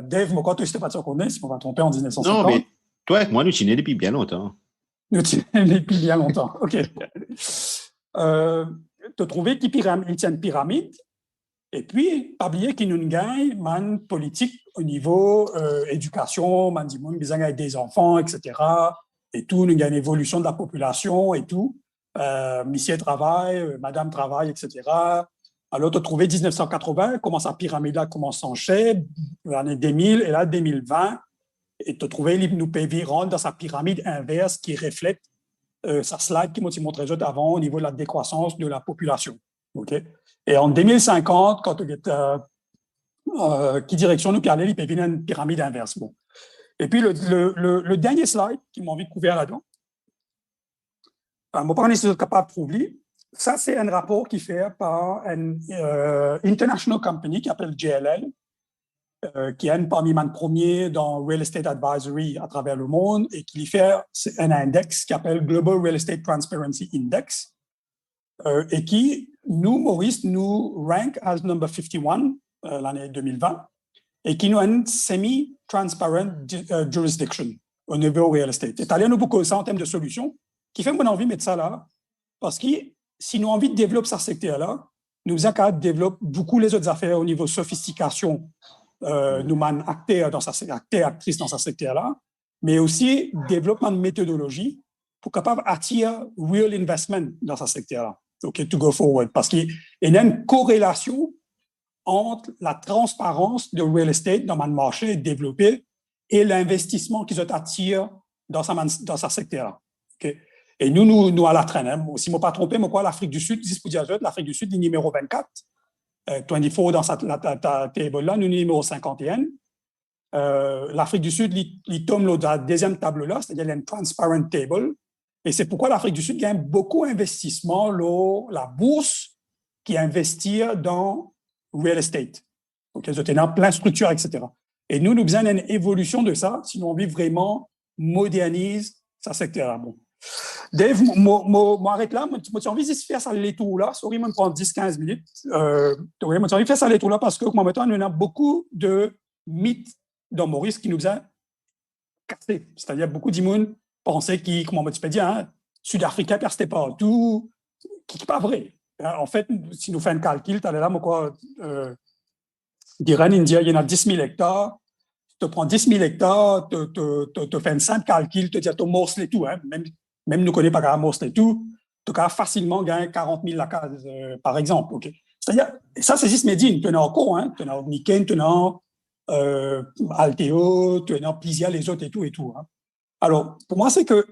Dave, moi, quand tu n'étais pas sûr qu'on est, si on va tromper en 1950. Non, mais toi avec moi, nous sommes depuis bien longtemps. Nous sommes depuis bien longtemps, OK. Tu as trouvé qu'il tient une pyramide, et puis, pas oublier qu'il nous gagne une politique au niveau éducation, besoin avec des enfants, etc. Et tout, nous gagne l'évolution de la population et tout. Monsieur travail, madame travail, etc. Alors, tu as trouvé 1980, comment sa pyramide-là commence à enchaîner, l'année 2000, et là, 2020, et tu as trouvé nous PV rentre dans sa pyramide inverse qui reflète sa slide qui m'a montré avant au niveau de la décroissance de la population. OK? Et en 2050, quand tu qui direction nous parler, il peut venir une pyramide inverse. Bon. Et puis, le dernier slide qui m'a envie de couvrir là-dedans, moi, pas suis capable de trouver. Ça, c'est un rapport qui est fait par une international company qui s'appelle JLL, qui est parmi les premiers dans Real Estate Advisory à travers le monde et qui fait un index qui s'appelle Global Real Estate Transparency Index et qui, nous, Maurice, nous rank as number 51 l'année 2020 et qui nous a une semi-transparent jurisdiction au niveau real estate. Et allé nous beaucoup ça en termes de solutions qui fait qu'on a envie de mettre ça là parce que si nous avons envie de développer ce secteur-là, nous avons qu'à développer beaucoup les autres affaires au niveau sophistication, nous avons actrices dans ce secteur-là, mais aussi développement de méthodologie pour capable attirer real investment dans ce secteur-là. OK, to go forward. Parce qu'il y a une corrélation entre la transparence de real estate dans le marché développé et l'investissement qu'ils ont attiré dans ce secteur-là. OK. Et nous à la traîne. Hein. Si je ne me pas trompé, l'Afrique du Sud, l'Afrique du Sud est numéro 24. 24 dans ta table-là, nous numéro 51. L'Afrique du Sud, il tombe dans la deuxième table-là, c'est-à-dire une transparent table. Et c'est pourquoi l'Afrique du Sud gagne beaucoup d'investissements, la bourse qui investit dans real estate. Donc, ils ont plein de structures, etc. Et nous besoin d'une évolution de ça, sinon on veut vraiment modernise ce secteur. Bon. Dave, m'arrête là. Moi, j'ai envie de faire ça les tours là. Sorry, me prendre 10-15 minutes. Moi, j'ai envie de faire ça les tours là parce que, comme maintenant, on a beaucoup de mythes dans Maurice qui nous a cassés. C'est-à-dire, beaucoup de monde pensaient qu'ils, comment tu peux dire, hein, Sud-Africain persistait partout, qui n'est pas vrai. En fait, si nous faisons un calcul, tu as là, moi, d'Iran, il y a 10 000 hectares. Tu prends 10 000 hectares, tu fais un simple calcul, tu dis, tu morceles tout, hein, même nous connaissons pas qu'à morceler tout, tu as facilement gagné 40 000 la case, par exemple. Okay. C'est-à-dire, ça, c'est juste Médine. Tu en as encore, hein, tu en as Niken, tu en as Alteo, tu en as Plisia, les autres et tout. Hein. Alors, pour moi, c'est que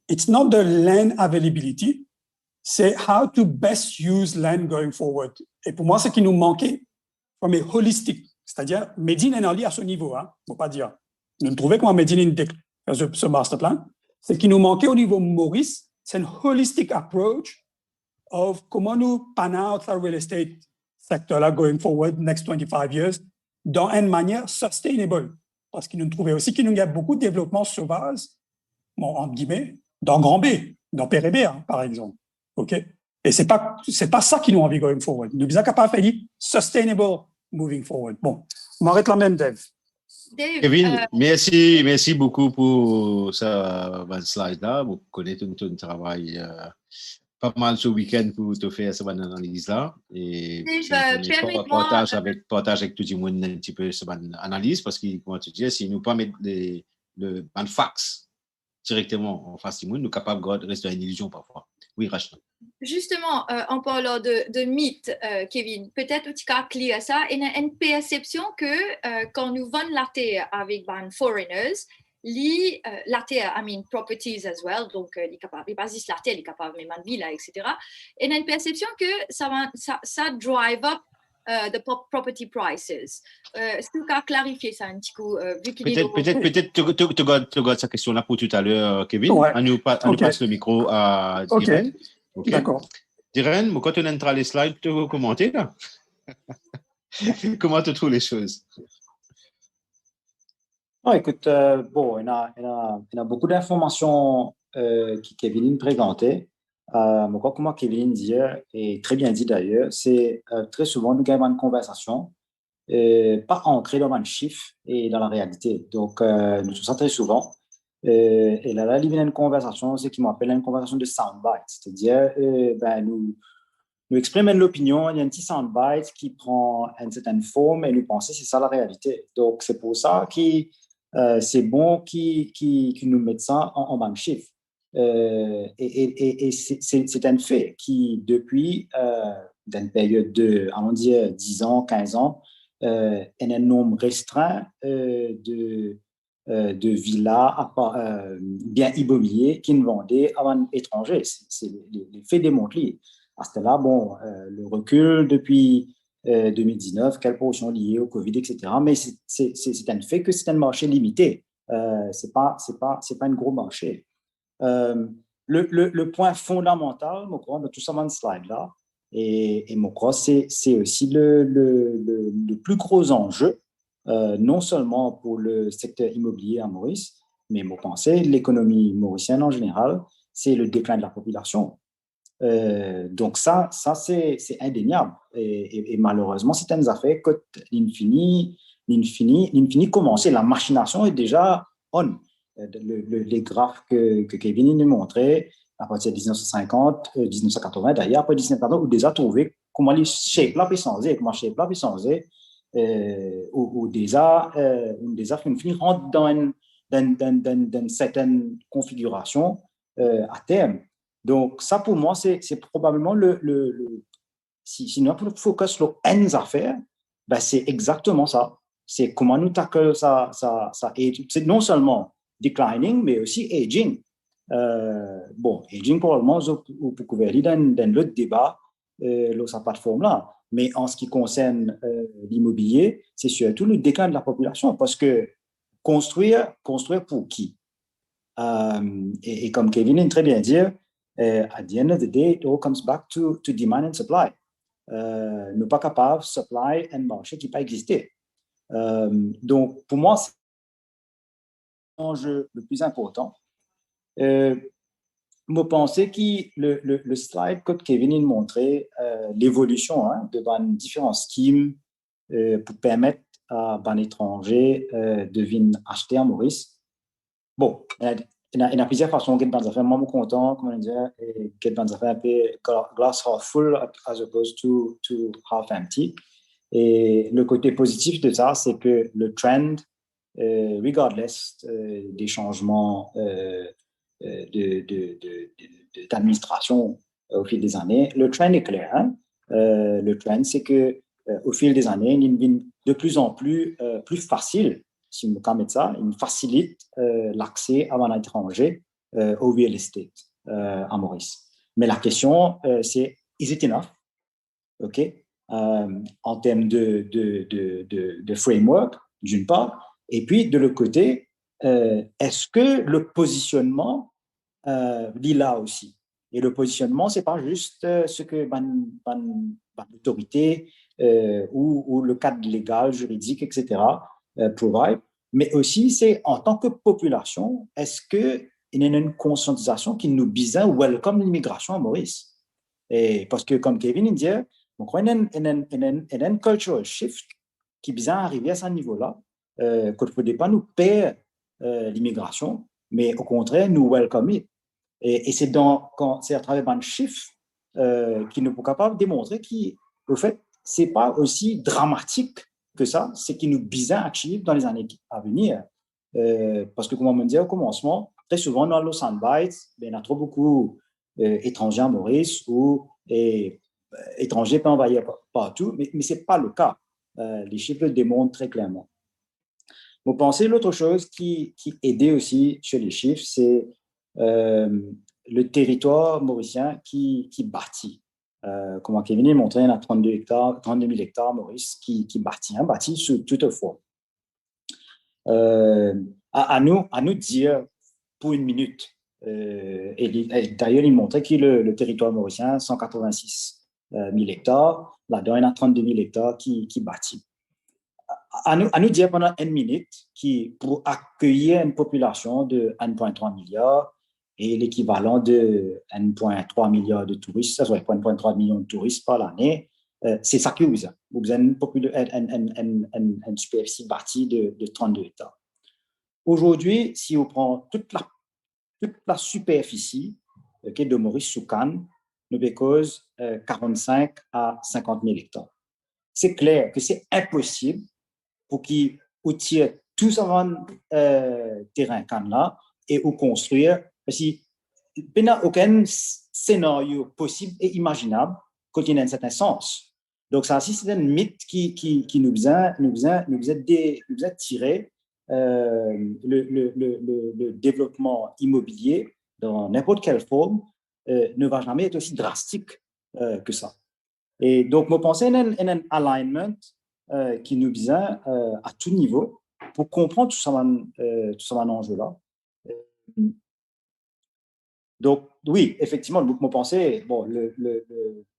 it's not the land availability, c'est how to best use land going forward. Et pour moi, ce qui nous manquait, mais holistique, c'est-à-dire Médine est à ce niveau, hein, faut pas dire. Nous trouvons comment Médine ce master plan, c'est qu'il nous manquait au niveau Maurice, c'est un holistic approach of comment nous pan out le real estate sector là going forward next 25 years dans une manière sustainable, parce qu'il nous trouvait aussi qu'il y a beaucoup de développement sauvage, bon, entre guillemets, dans Grand B, dans Pérébé, hein, par exemple. OK? Et c'est pas ça qui nous envie going forward. Nous sommes capables de faire sustainable moving forward. Bon, on m'arrête la même, Dave. Kevin, merci beaucoup pour ce slide-là. Vous connaissez ton travail pas mal ce week-end pour te faire cette analyse-là. Et partage avec tout le monde un petit peu cette analyse parce que, comment tu dis, si nous pas mettre le fax directement en face du monde, nous sommes capables de rester une illusion parfois. Oui, Rachel. Justement, en parlant de mythes, Kevin, peut-être tu as clair ça. Il y a une perception que quand nous vendons la terre avec des foreigners, la terre, I mean properties as well, donc il est pas juste la terre, il est capable même de villes, etc. Il y a une perception que ça drive up the property prices. Est-ce que tu as clarifié ça un petit coup Peut-être tu gardes sa question là pour tout à l'heure, Kevin. Ouais. On nous passe le micro à Diren. Okay. D'accord. Diren, quand on entre les slides, tu veux commenter là? Comment tu trouves les choses? Non, écoute, bon, il y a beaucoup d'informations qui Kevin présentait. Comme Kevin dit, et très bien dit d'ailleurs, c'est très souvent nous avons une conversation pas ancrée dans un chiffre et dans la réalité. Donc, nous faisons ça très souvent. Et là, il y a une conversation, c'est qui m'appelle une conversation de soundbite. C'est-à-dire, nous exprimons l'opinion, il y a un petit soundbite qui prend une certaine forme et nous pensons que c'est ça la réalité. Donc, c'est pour ça que c'est bon qu'ils nous mettent ça en bas de chiffre. Et c'est un fait qui, depuis une période de, allons dire, 10 ans, 15 ans, un nombre restreint de villas, biens immobiliers qui ne vendaient à un étranger. C'est les faits démontrent. À ce là, bon, le recul depuis 2019, quelle portion liée au Covid, etc. Mais c'est un fait que c'est un marché limité. C'est pas un gros marché. Le point fondamental, je crois, de tout ça dans ce slide-là, et je crois c'est aussi le plus gros enjeu, non seulement pour le secteur immobilier à Maurice, mais je pense l'économie mauricienne en général, c'est le déclin de la population. Donc ça c'est indéniable. Et malheureusement, c'est une affaire que l'infini commence. La machination est déjà on. Les graphes que Kevin nous montrait à partir de 1950, 1980 d'ailleurs, après 1980, on a déjà trouvé comment les shapes là peuvent changer, ou déjà finir rentre dans une certaine configuration à terme. Donc ça pour moi c'est probablement si nous avons focus sur une affaire, ben c'est exactement ça. C'est comment nous tackle ça c'est non seulement declining, mais aussi aging. Aging, probablement, vous pouvez aller dans l'autre débat, cette plateforme-là. Mais en ce qui concerne l'immobilier, c'est surtout le déclin de la population, parce que construire pour qui? Et comme Kevin a très bien dit, at the end of the day, it all comes back to demand and supply. Nous pas capable de supply un marché qui n'a pas existé. Donc, pour moi, c'est l'enjeu le plus important. Je pensais que le slide que Kevin a montré, l'évolution de différents schemes pour permettre à un étranger de venir acheter à Maurice. Bon, il y a plusieurs façons de faire. Moi, je suis content, comme on dit, de faire un peu glass half full as opposed to half empty. Et le côté positif de ça, c'est que le trend, regardless des changements d'administration au fil des années, le trend est clair. Hein? Le trend, c'est que au fil des années, il devient de plus en plus facile, si on peut mettre ça, il facilite l'accès à un étranger au real estate à Maurice. Mais la question, c'est, is it enough? OK? En termes de framework, d'une part, et puis de l'autre côté, est-ce que le positionnement lit là aussi? Et le positionnement, c'est pas juste ce que l'autorité ou le cadre légal, juridique, etc. Provide, mais aussi c'est en tant que population, est-ce qu'il y a une conscientisation qui nous besoin welcome l'immigration à Maurice? Et parce que comme Kevin dit, donc il y a une cultural shift qui est bien arrivé à ce niveau-là, qu'il ne faudrait pas nous perdre l'immigration, mais au contraire, nous welcome it. Et c'est à travers un chiffre qui nous est capable de démontrer qu'au fait, ce n'est pas aussi dramatique que ça, c'est qui nous besoin actif dans les années à venir. Parce que, comme on me dit au commencement, très souvent dans les soundbites, il y a trop beaucoup d'étrangers à Maurice ou étrangers pas envahis partout, mais ce n'est pas le cas. Les chiffres le démontrent très clairement. Vous pensez l'autre chose qui aidait aussi sur les chiffres, c'est le territoire mauricien qui bâtit. Comme Kevin a montré, il y a 32 000 hectares Maurice qui bâtit sous toutefois. À nous de dire pour une minute, et d'ailleurs il montrait que le territoire mauricien, 186 000 hectares, là-dedans il y a 32 000 hectares qui bâtit. À nous dire pendant une minute pour accueillir une population de 1,3 milliard et l'équivalent de 1,3 milliard de touristes, ça serait 1,3 million de touristes par l'année, c'est ça que vous avez. Vous avez une superficie bâtie de 32 hectares. Aujourd'hui, si on prend toute la superficie de Maurice sous Cannes, nous cause 45 à 50 000 hectares. C'est clair que c'est impossible pour qu'ils tirent tout ce terrain Cannes là et ou construire. Parce qu'il n'y a aucun scénario possible et imaginable quand il y a un certain sens. Donc, ça, c'est un mythe qui nous a tiré le développement immobilier dans n'importe quelle forme ne va jamais être aussi drastique que ça. Et donc, je pense qu'il y a un alignment qui nous vient à tout niveau pour comprendre tout ça enjeu-là. Donc, oui, effectivement, je pensais, bon,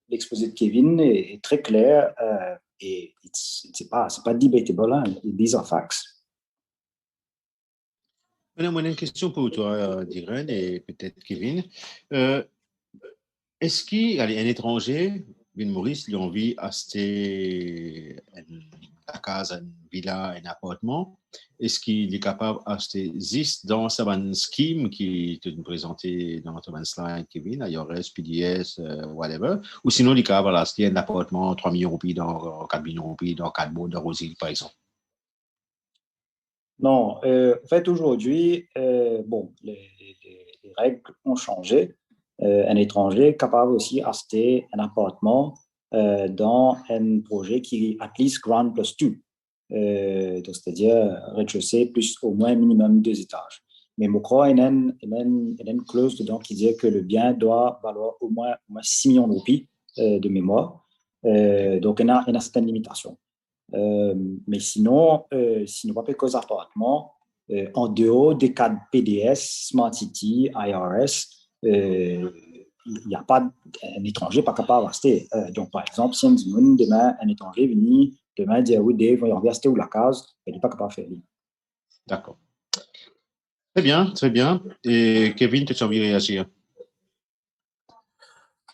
l'exposé de Kevin est très clair et c'est pas debatable, hein, these are facts. Maintenant, une question pour toi, Diren, et peut-être Kevin. Est-ce qu'un étranger, Ben Maurice, lui a envie d'acheter la case, une villa, un appartement? Est-ce qu'il est capable d'acheter juste dans sa scheme qui est présenté dans notre slide, Kevin, IRS, PDS, whatever, ou sinon il est capable d'acheter un appartement 3 millions de roupies dans 4 millions de roupies dans 4 mots de Rosie, par exemple? Non, en fait, aujourd'hui, bon, les règles ont changé. Un étranger est capable aussi d'acheter un appartement dans un projet qui est at least ground plus 2. C'est-à-dire rez-de-chaussée plus au moins minimum 2 étages. Mais je crois qu'il y a une clause dedans qui dit que le bien doit valoir au moins 6 millions de roupies de mémoire. Donc, il y a certaines limitations. Mais sinon, si nous ne parlons pas cause appartement, en dehors des cadres PDS, Smart City, IRS, il n'y a pas un étranger pas capable d'acheter. Donc, par exemple, si demain un étranger vient demain, dire oui, Dave, on va rester où la case, il n'est pas capable de faire. D'accord. Très bien, très bien. Et Kevin, tu as envie de réagir?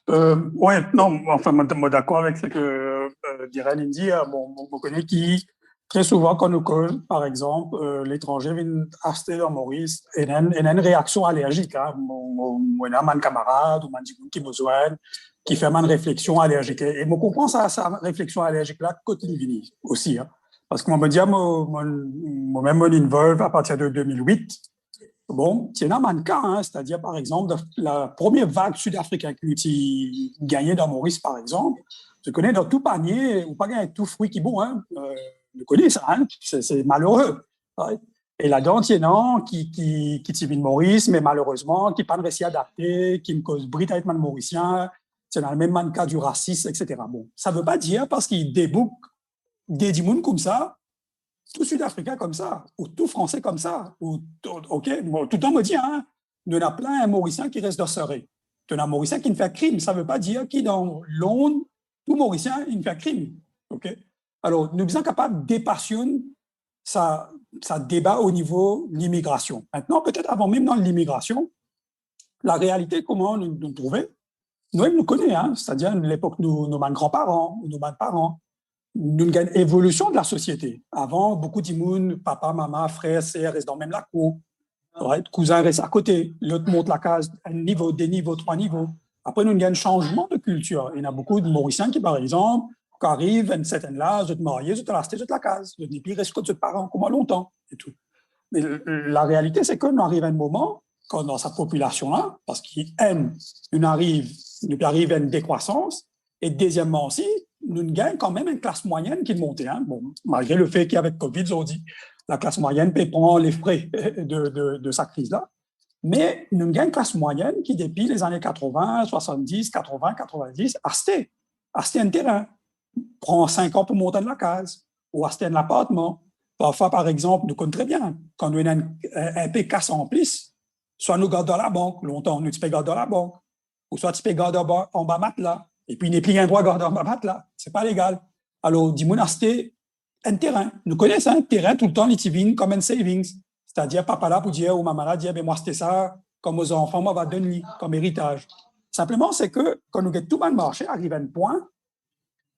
Oui, non, enfin, moi, d'accord avec ce que Diren dit. Bon, on connaît qui, très souvent, quand nous cause, par exemple, l'étranger vient acheter dans Maurice et il y a une réaction allergique. Hein. On a un camarade ou un qui besoin, qui fait une réflexion allergique. Et je comprends ça, sa réflexion allergique-là, côté Livini aussi. Hein. Parce que moi, me dis, moi-même, mon involve à partir de 2008. Bon, c'est un cas, hein, c'est-à-dire, par exemple, la première vague sud-africaine qui gagnait dans Maurice, par exemple, je connais dans tout panier, ou pas gagner tout fruit qui est bon, hein, je connais ça, hein, c'est malheureux. Ouais. Et là-dedans, il y en a qui vit de Maurice, mais malheureusement, qui n'a pas réussi à adapter, qui me cause brut avec le mauricien, c'est dans le même cas du racisme, etc. Bon, ça ne veut pas dire parce qu'il débouque des dimounes comme ça, tout Sud-Africain comme ça, ou tout Français comme ça, ou ok, bon, tout le temps me dit, hein, il y en a plein un Mauricien qui reste d'osseré. Il y en a un Mauricien qui ne fait crime, ça ne veut pas dire qu'il dans l'onde, tout Mauricien, il ne fait crime. Ok. Alors, nous sommes capables de dépassionner ça débat au niveau de l'immigration. Maintenant, peut-être avant même dans l'immigration, la réalité, comment nous trouver, nous-mêmes nous connaissons, hein, c'est-à-dire l'époque nos grands-parents, nos parents, nous avons une évolution de la société. Avant, beaucoup d'immunes, papa, maman, frère, sœur, restent dans même la cour. Ouais, cousin reste à côté. L'autre monte la case, un niveau, deux niveaux, trois niveaux. Après, nous avons un changement de culture. Il y a beaucoup de Mauriciens qui, par exemple, quand arrivent à une certaine âge, ils sont mariés, ils sont restés sur la case. Et puis, ils restent de parents, comment longtemps et tout. Mais la réalité, c'est qu'on arrive à un moment, quand dans sa population-là, parce qu'il arrive à une décroissance, et deuxièmement aussi, nous gagnons quand même une classe moyenne qui monte. Hein. Bon, malgré le fait qu'avec Covid, ils ont dit la classe moyenne peut prendre les frais de sa crise-là. Mais nous gagnons une classe moyenne qui, depuis les années 80, 70, 80, 90, a acheté un terrain, prend 5 ans pour monter de la case, ou acheter un appartement. Parfois, par exemple, nous connaissons très bien, quand nous avons un PK en plus, soit nous gardons dans la banque, longtemps, nous payons dans la banque, ou soit tu payes en bas matelas. Et puis, il n'est plus un droit de garder en bas là. Ce n'est pas légal. Alors, dis-moi, acheter un terrain. Nous connaissons un terrain tout le temps, les comme un savings. C'est-à-dire, papa là pour dire, ou maman là, dire, ben, moi, c'était ça, comme aux enfants, moi, va donner comme héritage. Simplement, c'est que quand nous avons tout le marché, arrive à un point,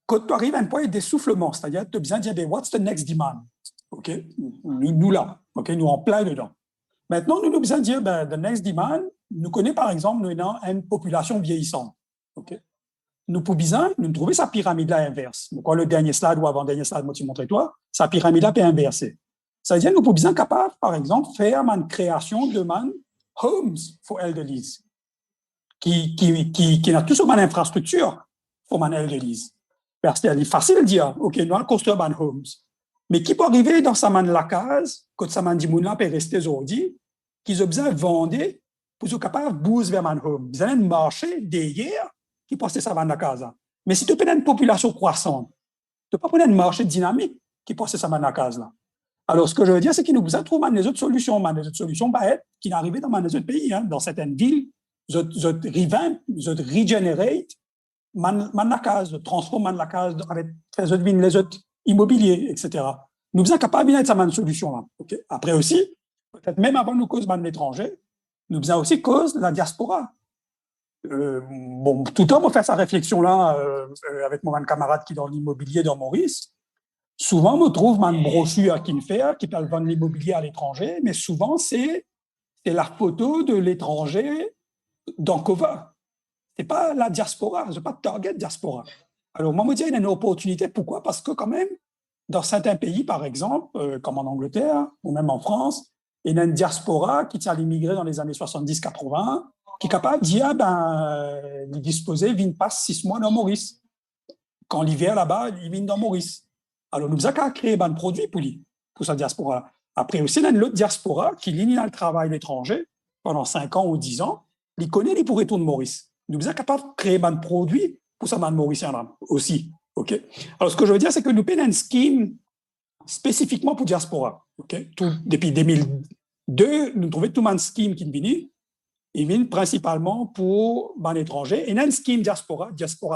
quand tu arrives à un point d'essoufflement, c'est-à-dire, tu as besoin de dire, ben, what's the next demand? OK? Nous là. OK? Nous en plein dedans. Maintenant, nous avons besoin de dire, ben, the next demand, nous connaissons, par exemple, nous avons une population vieillissante. OK? Nous pouvons nous trouver sa pyramide-là inverse. Quand le dernier slide ou avant-dernier slide, moi, tu montres toi, sa pyramide-là peut inverser. Ça veut dire que nous pouvons être capables, par exemple, faire une création de homes for elderly, qui n'a tout sur une infrastructure pour les elderly. Parce que c'est facile de dire, OK, nous allons construire un homes. Mais qui peut arriver dans sa main de la case, quand sa main d'immoula peut rester aujourd'hui, qu'ils ont besoin de vendre pour être capables de bouger vers un home. Ils ont un marché derrière qui passe ça dans la casa. Mais si tu as une population croissante, tu ne peux pas prendre un marché dynamique qui passe ça dans la casa. Alors, ce que je veux dire, c'est qu'il nous besoin de trouver des autres solutions. Mais les autres solutions, qui n'arrivent dans les autres pays. Hein. Dans certaines villes, ils revamp, ils régénèrent la case, transforment la case avec les autres villes, les autres immobiliers, etc. Nous sommes capables de mettre cette solution-là. Okay? Après aussi, peut-être même avant nous cause de l'étranger, nous sommes aussi cause de la diaspora. Bon, tout le temps, on fait sa réflexion-là avec mon camarade qui est dans l'immobilier dans Maurice. Souvent, on trouve une brochure qui me fait, qui parle de vendre l'immobilier à l'étranger, mais souvent, c'est la photo de l'étranger dans cover. Ce n'est pas la diaspora, ce n'est pas le target diaspora. Alors, moi, je me dis, il y a une opportunité. Pourquoi? Parce que quand même, dans certains pays, par exemple, comme en Angleterre ou même en France, il y a une diaspora qui tient à l'immigrer dans les années 70-80, qui est capable de dire, il disposait, il vient pas 6 mois dans Maurice. Quand l'hiver là-bas, il vient dans Maurice. Alors, nous avons créé un produit pour sa diaspora. Après aussi, il y a une autre diaspora qui ligne dans le travail à l'étranger pendant 5 ans ou 10 ans. Il connaît les pourritons de Maurice. Nous sommes capables de créer un produit pour ça, Mauricien là aussi. OK? Alors, ce que je veux dire, c'est que nous payons un scheme spécifiquement pour diaspora. OK? Depuis 2002, nous trouvons tout un scheme qui vient. Il vient principalement pour l'étranger. Et il y a un scheme diaspora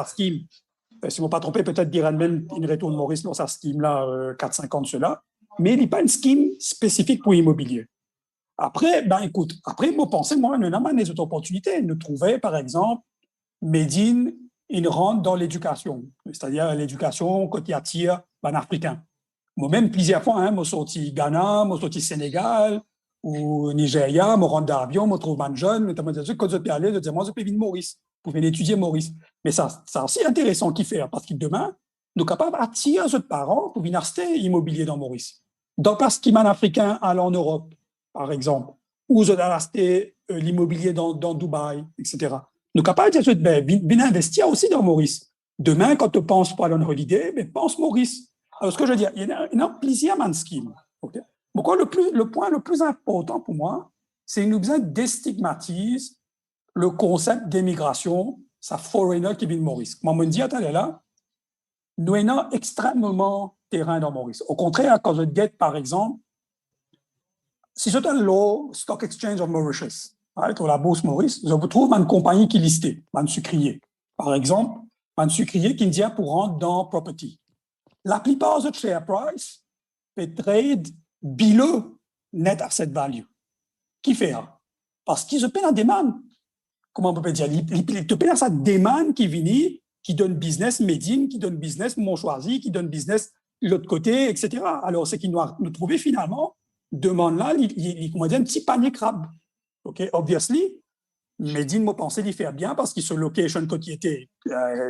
scheme, si je ne m'ai pas trompé, peut-être Diran même une retourne Maurice dans sa scheme-là, 4-5 ans de cela, mais il n'est pas une scheme spécifique pour l'immobilier. Après, ben écoute, après, moi, pensais, moi, nous avons des autres opportunités. Nous trouvons, par exemple, Medine, il rentre dans l'éducation, c'est-à-dire l'éducation quand il attire les Africains. Moi-même, plusieurs fois, hein, moi, sorti Ghana, moi, sorti Sénégal, ou Nigeria, moi, rentre d'avion, moi, trouve un jeune, notamment, quand je peux aller, je dis, moi, je peux venir Maurice, pour venir étudier Maurice. Mais ça, c'est aussi intéressant qu'il fait, parce que demain, nous sommes capables d'attirer nos parents pour venir acheter immobilier dans Maurice. Donc, parce qu'il y a un Africain allant en Europe, par exemple, ou je dois acheter l'immobilier dans Dubaï, etc. Nous sommes capables de dire, venez investir aussi dans Maurice. Demain, quand tu penses pour aller en holiday, pense Maurice. Alors, ce que je veux dire, il y a plusieurs schemes. Okay? Donc, le point le plus important pour moi, c'est que nous besoin déstigmatiser le concept d'immigration, ça foreigner qui vient de Maurice. Comme on me dit, là, nous avons extrêmement terrain dans Maurice. Au contraire, quand je guette, par exemple, si je donne le Stock Exchange of Mauritius, right, ou la Bourse Maurice, je vous trouve une compagnie qui est listée, un sucrier. Par exemple, un sucrier qui vient pour rentrer dans property. La plupart de share price peut trade below net asset value. Qui fait? Parce qu'ils se paient la demande. Comment on peut dire? Ils te paient sa demande qui vient, qui donne business Médine, qui donne business Montchoisi, qui donne business l'autre côté, etc. Alors, c'est qu'ils nous trouver finalement demande là, il comment dire, un petit panier crabe. OK, obviously, Medine m'a pensé d'y faire bien parce qu'il se location quand il était,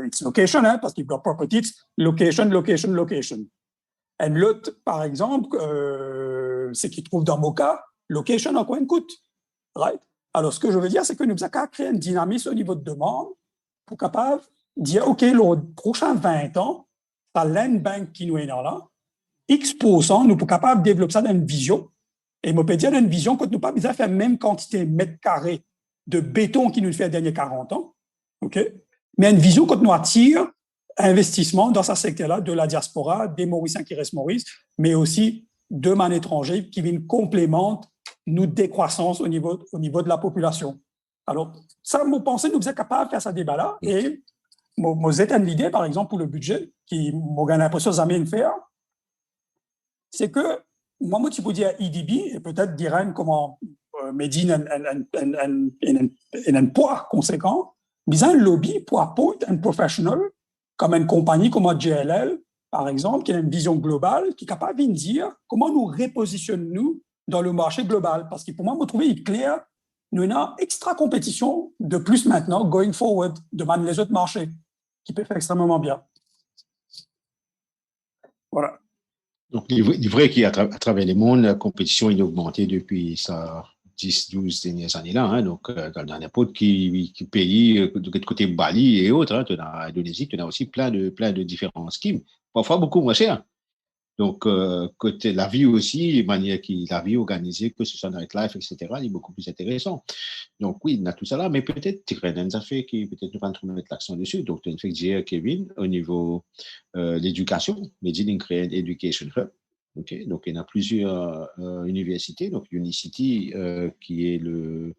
it's location, hein, parce qu'il doit property, location. Et l'autre, par exemple, c'est qu'il trouve dans Moka, location en coin de coûte. Right? Alors, ce que je veux dire, c'est que nous avons qu'à créer une dynamisme au niveau de demande pour capable de dire, OK, les prochains 20 ans, la land bank qui nous est là, X%, nous sommes capables de développer ça dans une vision. Et je peux dire dans une vision que nous n'avons pas besoin de faire la même quantité de mètres carrés de béton qui nous fait les derniers 40 ans. OK? Mais une vision que nous attire investissement dans ce secteur-là de la diaspora, des Mauriciens qui restent Maurice, mais aussi de man étrangers qui viennent complémenter notre décroissance au niveau de la population. Alors, ça, je pensais que nous sommes capables de faire ce débat-là. Et moi, j'ai une idée, par exemple, pour le budget, qui m'a l'impression de faire, c'est que, moi, tu peux dire IDB, et peut-être Diran comment Medine un poids conséquent, mais un lobby pour apporter un professionnel, comme une compagnie comme JLL, par exemple, qui a une vision globale, qui est capable de dire comment nous repositionnons-nous dans le marché global. Parce que pour moi, je trouve clair, nous avons une extra compétition de plus maintenant, going forward, devant les autres marchés, qui peut faire extrêmement bien. Voilà. Donc, il est vrai qu'à travers le monde, la compétition a augmenté depuis ça 10-12 dernières années-là. Hein. Donc, dans n'importe qui pays, de côté Bali et autres, hein, tu as Indonésie, tu as aussi plein de différents schemes, parfois beaucoup moins chers. Donc, côté la vie aussi, la vie organisée, que ce soit nightlife, etc., il est beaucoup plus intéressant. Donc, oui, on a tout ça là, mais peut-être, tu as des affaires qui peut-être nous vont mettre l'accent dessus. Donc, tu as fait dire, Kevin, au niveau l'éducation, Medine crée un Education Hub. Okay? Donc, il y a plusieurs universités. Donc, Unicity, qui est le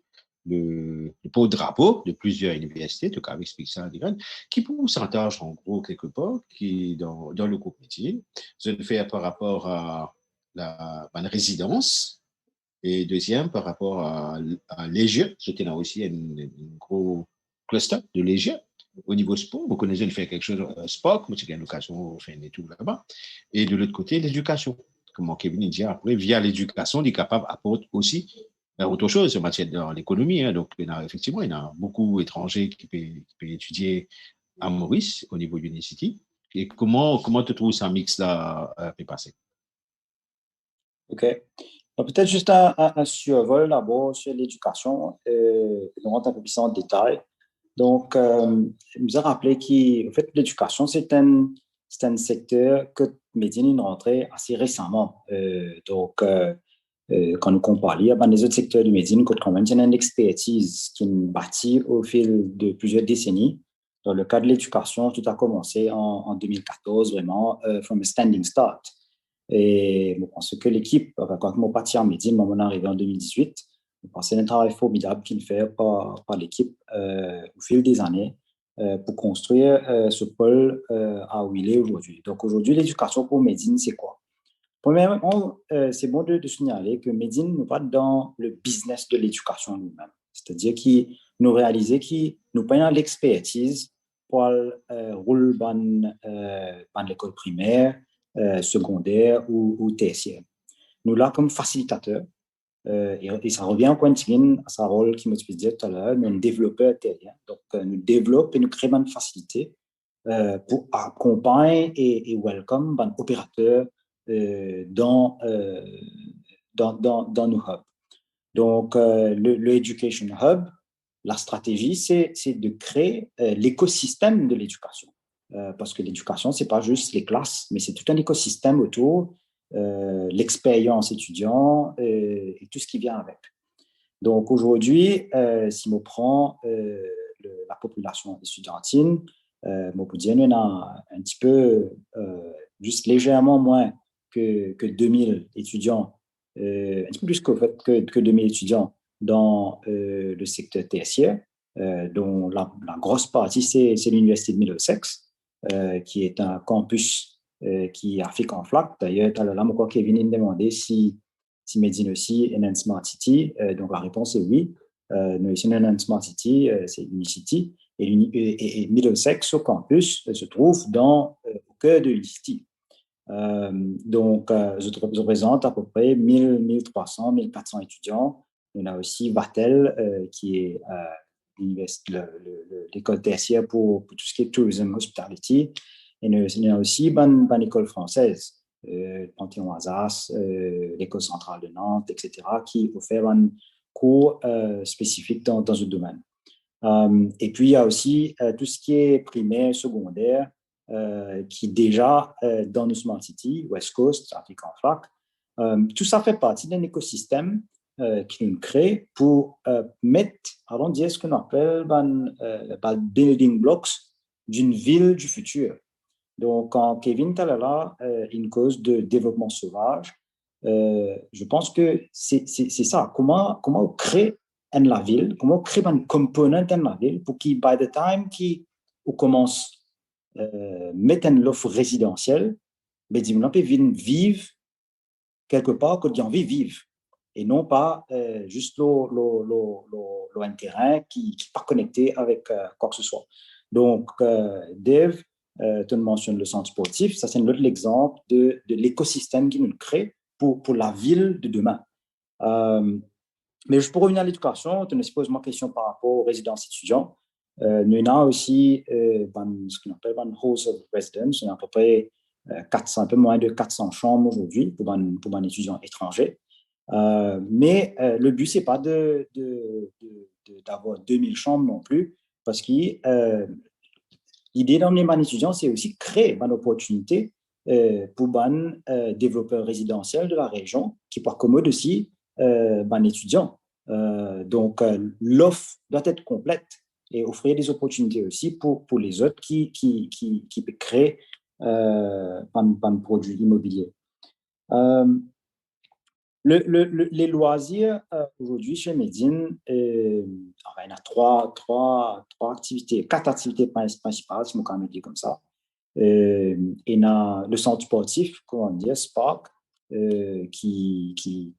porte-drapeau de plusieurs universités, tu as expliqué ça, qui pourcentage en gros quelque part, qui dans le groupe Medine, je le fais par rapport à la résidence, et deuxième par rapport à léger, c'était là aussi un gros cluster de léger. Au niveau sport, vous connaissez le fait quelque chose sport, moi j'ai eu l'occasion de faire des tout là-bas, et de l'autre côté, l'éducation. Comme Kevin dit après, via l'éducation, il est capable d'apporter aussi autre chose en matière de l'économie. Hein. Donc, effectivement, il y a beaucoup d'étrangers qui peuvent étudier à Maurice, au niveau Unicity. Et comment tu trouves ce mix-là peut passer? OK. Donc, peut-être juste un survol d'abord sur l'éducation, on rentre un peu plus en détail. Donc, je vous ai rappelé qu'en fait, l'éducation, c'est un secteur que Medine est rentré assez récemment. Quand nous comparons les autres secteurs du Medine, quand même, il y a une expertise qui est bâtie au fil de plusieurs décennies. Dans le cas de l'éducation, tout a commencé en 2014, vraiment, from a standing start. Et je pense que l'équipe, quand je suis parti en Medine, quand on est arrivé en 2018, je pense que c'est un travail formidable qu'il fait par l'équipe au fil des années pour construire ce pôle à où il est aujourd'hui. Donc aujourd'hui, l'éducation pour Medine, c'est quoi? Premièrement, c'est bon de signaler que Medine n'est pas dans le business de l'éducation nous-mêmes. C'est-à-dire qu'il nous réalisait qu'il nous payons l'expertise pour le rôle dans l'école primaire, secondaire ou tertiaire. Nous là comme facilitateurs, et ça revient encore à sa rôle qui me disait tout à l'heure, nous sommes développeurs terriens. Donc, nous développons et nous créons une facilité pour accompagner et welcome les opérateurs dans nos hubs. Donc, le Education Hub, la stratégie, c'est de créer l'écosystème de l'éducation. Parce que l'éducation, ce n'est pas juste les classes, mais c'est tout un écosystème autour, l'expérience étudiant et tout ce qui vient avec. Donc, aujourd'hui, si on prend la population estudiantine, on peut dire qu'on a un petit peu, juste légèrement moins que 2000 étudiants, un petit peu plus que 2000 étudiants dans le secteur tertiaire, dont la grosse partie, c'est l'Université de Middlesex, qui est un campus qui est Afrique en flaque. D'ailleurs, là, je crois Kevin me demandait si Medine aussi est une Smart City. Donc, la réponse est oui. Nous ici, une Smart City, c'est Unicity. Et Middlesex, au campus, se trouve au cœur de Unicity. Donc, je représente à peu près 1000, 1300, 1400 étudiants. On a aussi Vatel, qui est l'école tertiaire pour tout ce qui est tourism hospitality. Et on a aussi une école française, Panthéon-Assas, l'école centrale de Nantes, etc., qui offre un cours spécifique dans ce domaine. Et puis, il y a aussi tout ce qui est primaire, secondaire, qui déjà dans nos Smart City, West Coast, Afrique en flaque, tout ça fait partie d'un écosystème qui nous crée pour mettre, allons dire ce qu'on appelle building blocks d'une ville du futur. Donc, quand Kevin Talala une cause de développement sauvage, je pense que c'est ça. Comment on crée la ville, comment on crée un component de la ville pour qu'il, by the time qu'on commence mettre une offre résidentielle, mais on peut vivre quelque part que l'on veut vivre et non pas juste un terrain qui n'est pas connecté avec quoi que ce soit. Donc, Dave, tu mentionnes le centre sportif, ça c'est un autre exemple de l'écosystème qui nous crée pour la ville de demain. Mais je peux revenir à l'éducation, tu me poses ma question par rapport aux résidences étudiants. Nous avons aussi ce qu'on appelle un halls of residence, on a à peu près 400, un peu moins de 400 chambres aujourd'hui pour un étudiant étranger. Mais le but, ce n'est pas d'avoir 2000 chambres non plus, parce que l'idée d'emmener un étudiant, c'est aussi créer une opportunité pour un développeur résidentiel de la région qui peut accommoder aussi un étudiant. Donc, l'offre doit être complète et offrir des opportunités aussi pour les autres qui peuvent créer un produit immobilier. Les loisirs, aujourd'hui, chez Medine, il y a quatre activités principales, si on peut dire comme ça. Il y a le centre sportif, comment dire, Spark, qui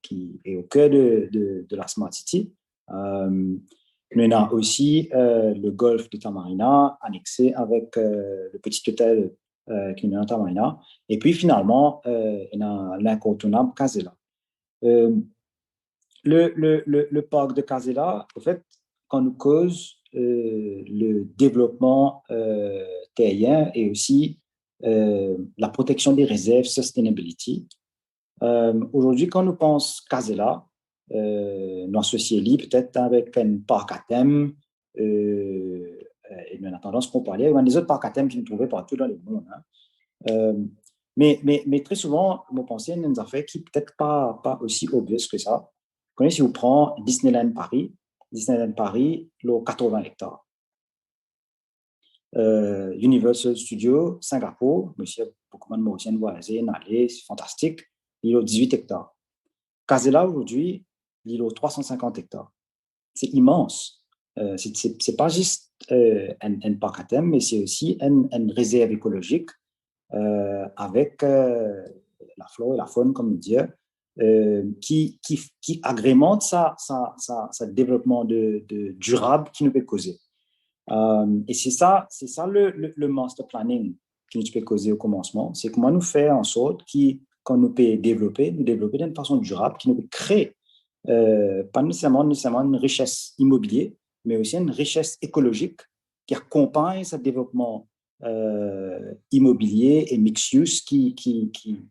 est au cœur de la Smart City. On a aussi le golf de Tamarina, annexé avec le petit hôtel qui est dans Tamarina. Et puis, finalement, on a l'incontournable Casella. Le parc de Casella, en fait, quand nous cause le développement terrien et aussi la protection des réserves, sustainability. Aujourd'hui, quand nous pensons Casella, nous associons peut-être avec un parc à thème, et nous avons tendance à comparer avec des autres parcs à thème qui nous trouvaient partout dans le monde. Hein. Mais très souvent, nous pensons à une affaire qui peut-être pas aussi obvious que ça. Vous connaissez, si vous prenez Disneyland Paris, le 80 hectares. Universal Studios, Singapour, monsieur, beaucoup de Mauriciens voisins, c'est fantastique, il a 18 hectares. Casella, aujourd'hui, il a 350 hectares. C'est immense. C'est pas juste un parc à thème, mais c'est aussi une réserve écologique avec la flore et la faune, comme on dit, qui agrémente sa développement durable qui nous peut causer. Et c'est ça le master planning qui nous peut causer au commencement. C'est comment nous faire en sorte qu'on nous peut développer d'une façon durable, qui nous peut créer pas nécessairement une richesse immobilière, mais aussi une richesse écologique qui accompagne ce développement immobilier et mixed-use qui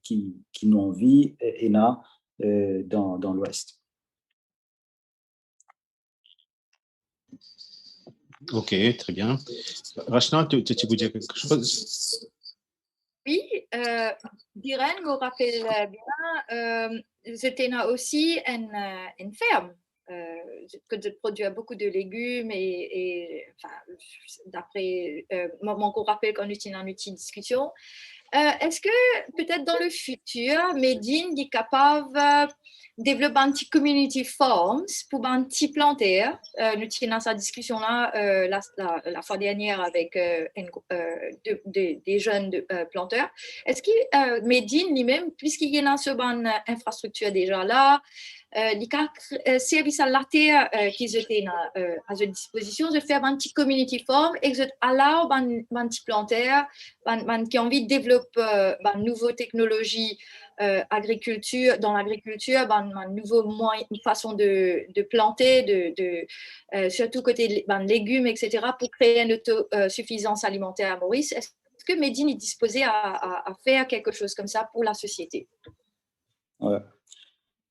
nous envie et là dans l'Ouest. OK, très bien. Rachna, tu veux dire quelque chose? Oui, Diren me rappelle bien, c'était aussi une ferme que de produire beaucoup de légumes et enfin, d'après mon qu'on rappelle qu'on utilise une discussion. Est-ce que peut-être dans le futur, Medine est capable de développer un petit community farms pour un petit planter? Nous étions dans cette discussion-là la fois dernière avec des jeunes planteurs. Est-ce que Medine lui-même, puisqu'il y a une infrastructure déjà là, les services à la terre qu'ils étaient à leur disposition, de faire un petit community farm et de allow un petit planteur qui ont envie de développer une nouvelle technologie agriculture, dans l'agriculture, une façon de planter, surtout côté légumes, etc., pour créer une autosuffisance alimentaire à Maurice. Est-ce que Medine est disposé à faire quelque chose comme ça pour la société? Ouais.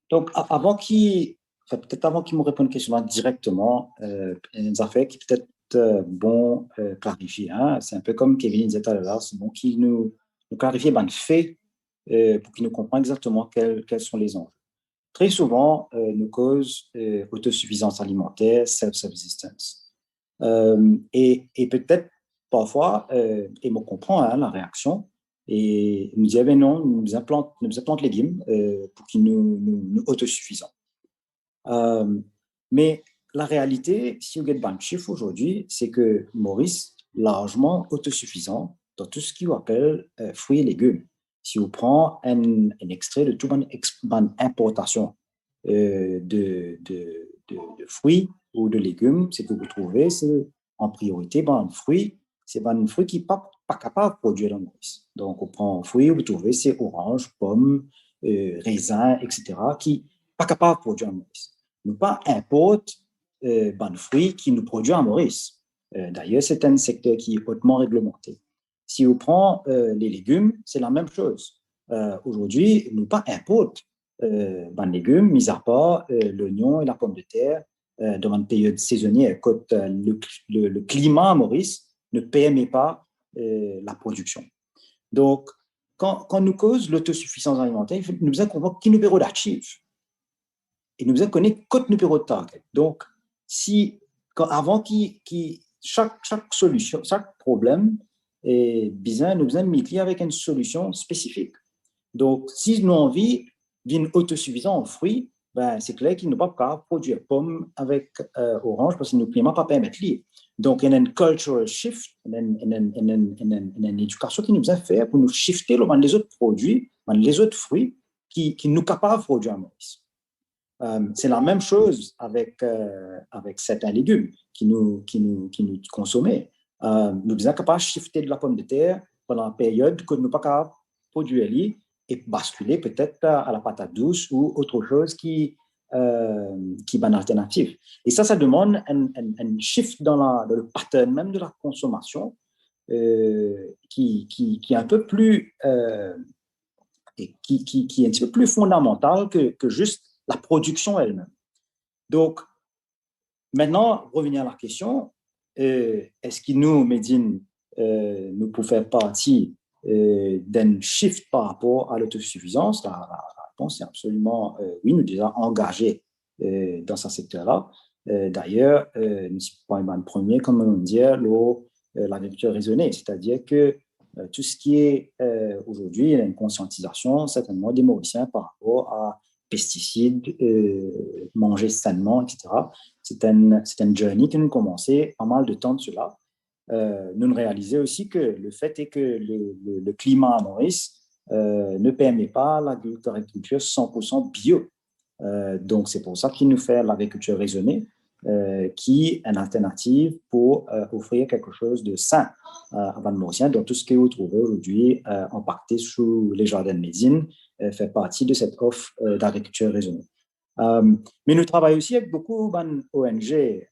Donc, peut-être avant qu'il me réponde une question directement, une affaire qui peut être bon clarifier. Hein? C'est un peu comme Kevin disait tout à l'heure, c'est bon qu'il nous clarifie le fait pour qu'il nous comprenne exactement quels sont les enjeux. Très souvent, nous cause autosuffisance alimentaire, self-subsistence. Et peut-être parfois, et on comprend la réaction, et nous dit, non, nous implante légumes pour qu'ils nous autosuffisants. Mais la réalité, si vous regardez le chiffre aujourd'hui, c'est que Maurice est largement autosuffisant dans tout ce qu'on appelle fruits et légumes. Si vous prenez un extrait de toute une importation de fruits ou de légumes, c'est que vous trouvez, c'est en priorité un fruit. C'est un fruit qui n'est pas capable de produire dans le Maurice. Donc, on prend un fruit, vous trouvez, c'est orange, pomme, raisin, etc., qui n'est pas capable de produire dans le Maurice. Nous pas importe un fruit qui nous produit en Maurice. D'ailleurs, c'est un secteur qui est hautement réglementé. Si on prend les légumes, c'est la même chose. Aujourd'hui, nous pas importe légumes, mis à part l'oignon et la pomme de terre, dans une période saisonnière, quand le climat à Maurice ne permet pas la production. Donc, quand nous cause l'autosuffisance alimentaire, nous avons compris qui nous bureau d'actifs et nous avons connaître côté nous bureau de target. Donc, avant chaque solution, chaque problème est besoin, nous avons mis avec une solution spécifique. Donc, si nous avons envie d'une autosuffisance en fruits, c'est clair qu'il ne peut pas produire pommes avec orange parce que le climat ne peut pas permettre de. Donc, il y a un cultural shift, il y a une éducation qui nous a fait pour nous shifter les autres produits, les autres fruits qui nous capables de produire en Maurice. C'est la même chose avec certains légumes qui nous consommons. Nous sommes capables de shifter de la pomme de terre pendant une période que nous ne sommes pas capables de produire et basculer peut-être à la patate douce ou autre chose qui est une alternative. Et ça demande un shift dans le pattern même de la consommation qui est un peu plus qui est un petit peu plus fondamental que juste la production elle-même. Donc, maintenant, revenir à la question, est-ce que nous, Medine, nous pouvons faire partie d'un shift par rapport à l'autosuffisance? La réponse est absolument oui, nous sommes déjà engagés dans ce secteur-là. D'ailleurs, nous sommes pas le premier, comme on dit, l'agriculture raisonnée, c'est-à-dire que tout ce qui est aujourd'hui, il y a une conscientisation certainement des Mauriciens par rapport à pesticides, manger sainement, etc. C'est un journey qui nous commençait pas mal de temps de cela. Nous réalisons aussi que le fait est que le climat à Maurice ne permet pas l'agriculture 100% bio. Donc, c'est pour ça qu'il nous fait l'agriculture raisonnée, qui est une alternative pour offrir quelque chose de sain à les Mauriciens. Donc, tout ce que vous trouvez aujourd'hui empaqueté sous les jardins de médecine fait partie de cette offre d'agriculture raisonnée. Mais nous travaillons aussi avec beaucoup d'ONG.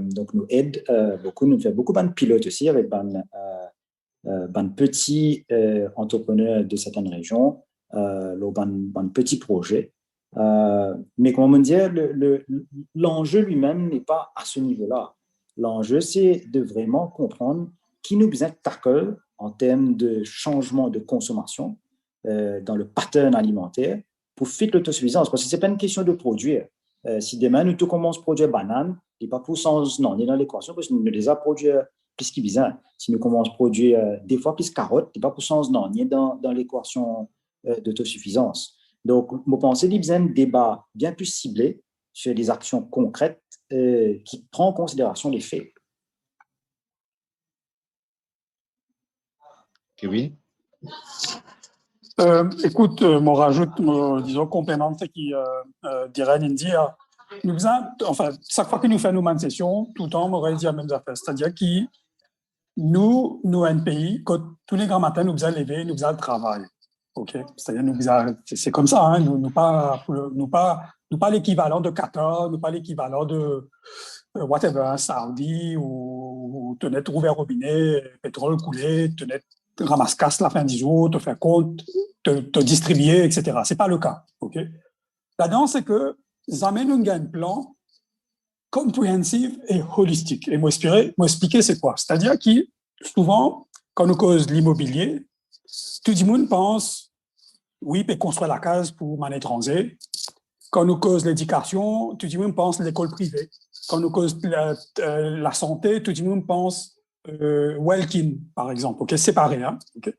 Donc, nous aidons beaucoup, nous faisons beaucoup de pilotes aussi avec des petits entrepreneurs de certaines régions, des petits projets. Mais comme on dit, l'enjeu lui-même n'est pas à ce niveau-là. L'enjeu, c'est de vraiment comprendre qui nous besoin de tackle en termes de changement de consommation dans le pattern alimentaire pour faire l'autosuffisance. Parce que ce n'est pas une question de produire. Si demain, nous tout commençons à produire bananes, il n'est pas pour sens, non, on est dans l'équation parce que nous les avons produit plus qu'il besoin. Si nous commençons à produire des fois plus carottes, il n'est pas pour sens, non, on est dans l'équation d'autosuffisance. Donc, je pense qu'il y a un débat bien plus ciblé sur des actions concrètes qui prend en considération les faits. Kevin? Écoute, mon rajoute, disons, complément ce qui dirait Indy. Enfin, chaque fois que nous faisons une session, tout le temps, on aurait dit la même affaire. C'est-à-dire que nous, un pays, quand tous les grands matins, nous faisons lever, nous faisons le travail. OK? C'est-à-dire, c'est comme ça, hein? Nous pas l'équivalent de Qatar, nous pas l'équivalent de whatever, Saudi, ou te net ouvert robinet, pétrole coulé, te net ramasse-casse la fin du jour, te faire compte, te distribuer, etc. C'est pas le cas. OK? Là-dedans, c'est que jamais nous avons un plan comprehensive et holistique. Et m'expliquer c'est quoi? C'est-à-dire que souvent, quand nous cause l'immobilier, tout le monde pense, oui, peut construire la case pour mon étranger. Quand nous cause l'éducation, tout le monde pense l'école privée. Quand nous cause la santé, tout le monde pense Welkin, par exemple. OK, séparé, hein? OK.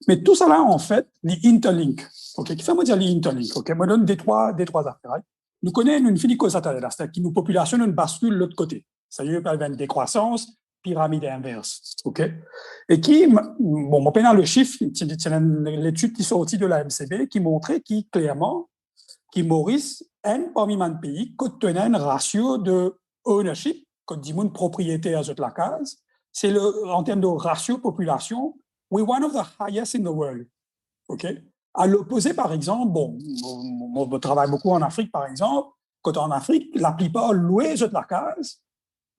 Mais tout ça là, en fait, les interlink. OK, qui fait moi dire les interlink. OK, moi donne des trois affaires. Hein? Nous connaissons une finie cause c'est-à-dire que nos populations nous basculent de l'autre côté. Ça y est, il y a une décroissance, pyramide inverse. OK? Et qui, bon, mon pénal le chiffre, c'est l'étude qui est sortie de la MCB qui montrait clairement que Maurice est parmi les pays qui tenait un ratio de ownership, quand dit une propriété à la case, c'est en termes de ratio population, we're one of the highest in the world. OK? À l'opposé, par exemple, bon, on travaille beaucoup en Afrique, par exemple, quand en Afrique, la plupart louent de la case,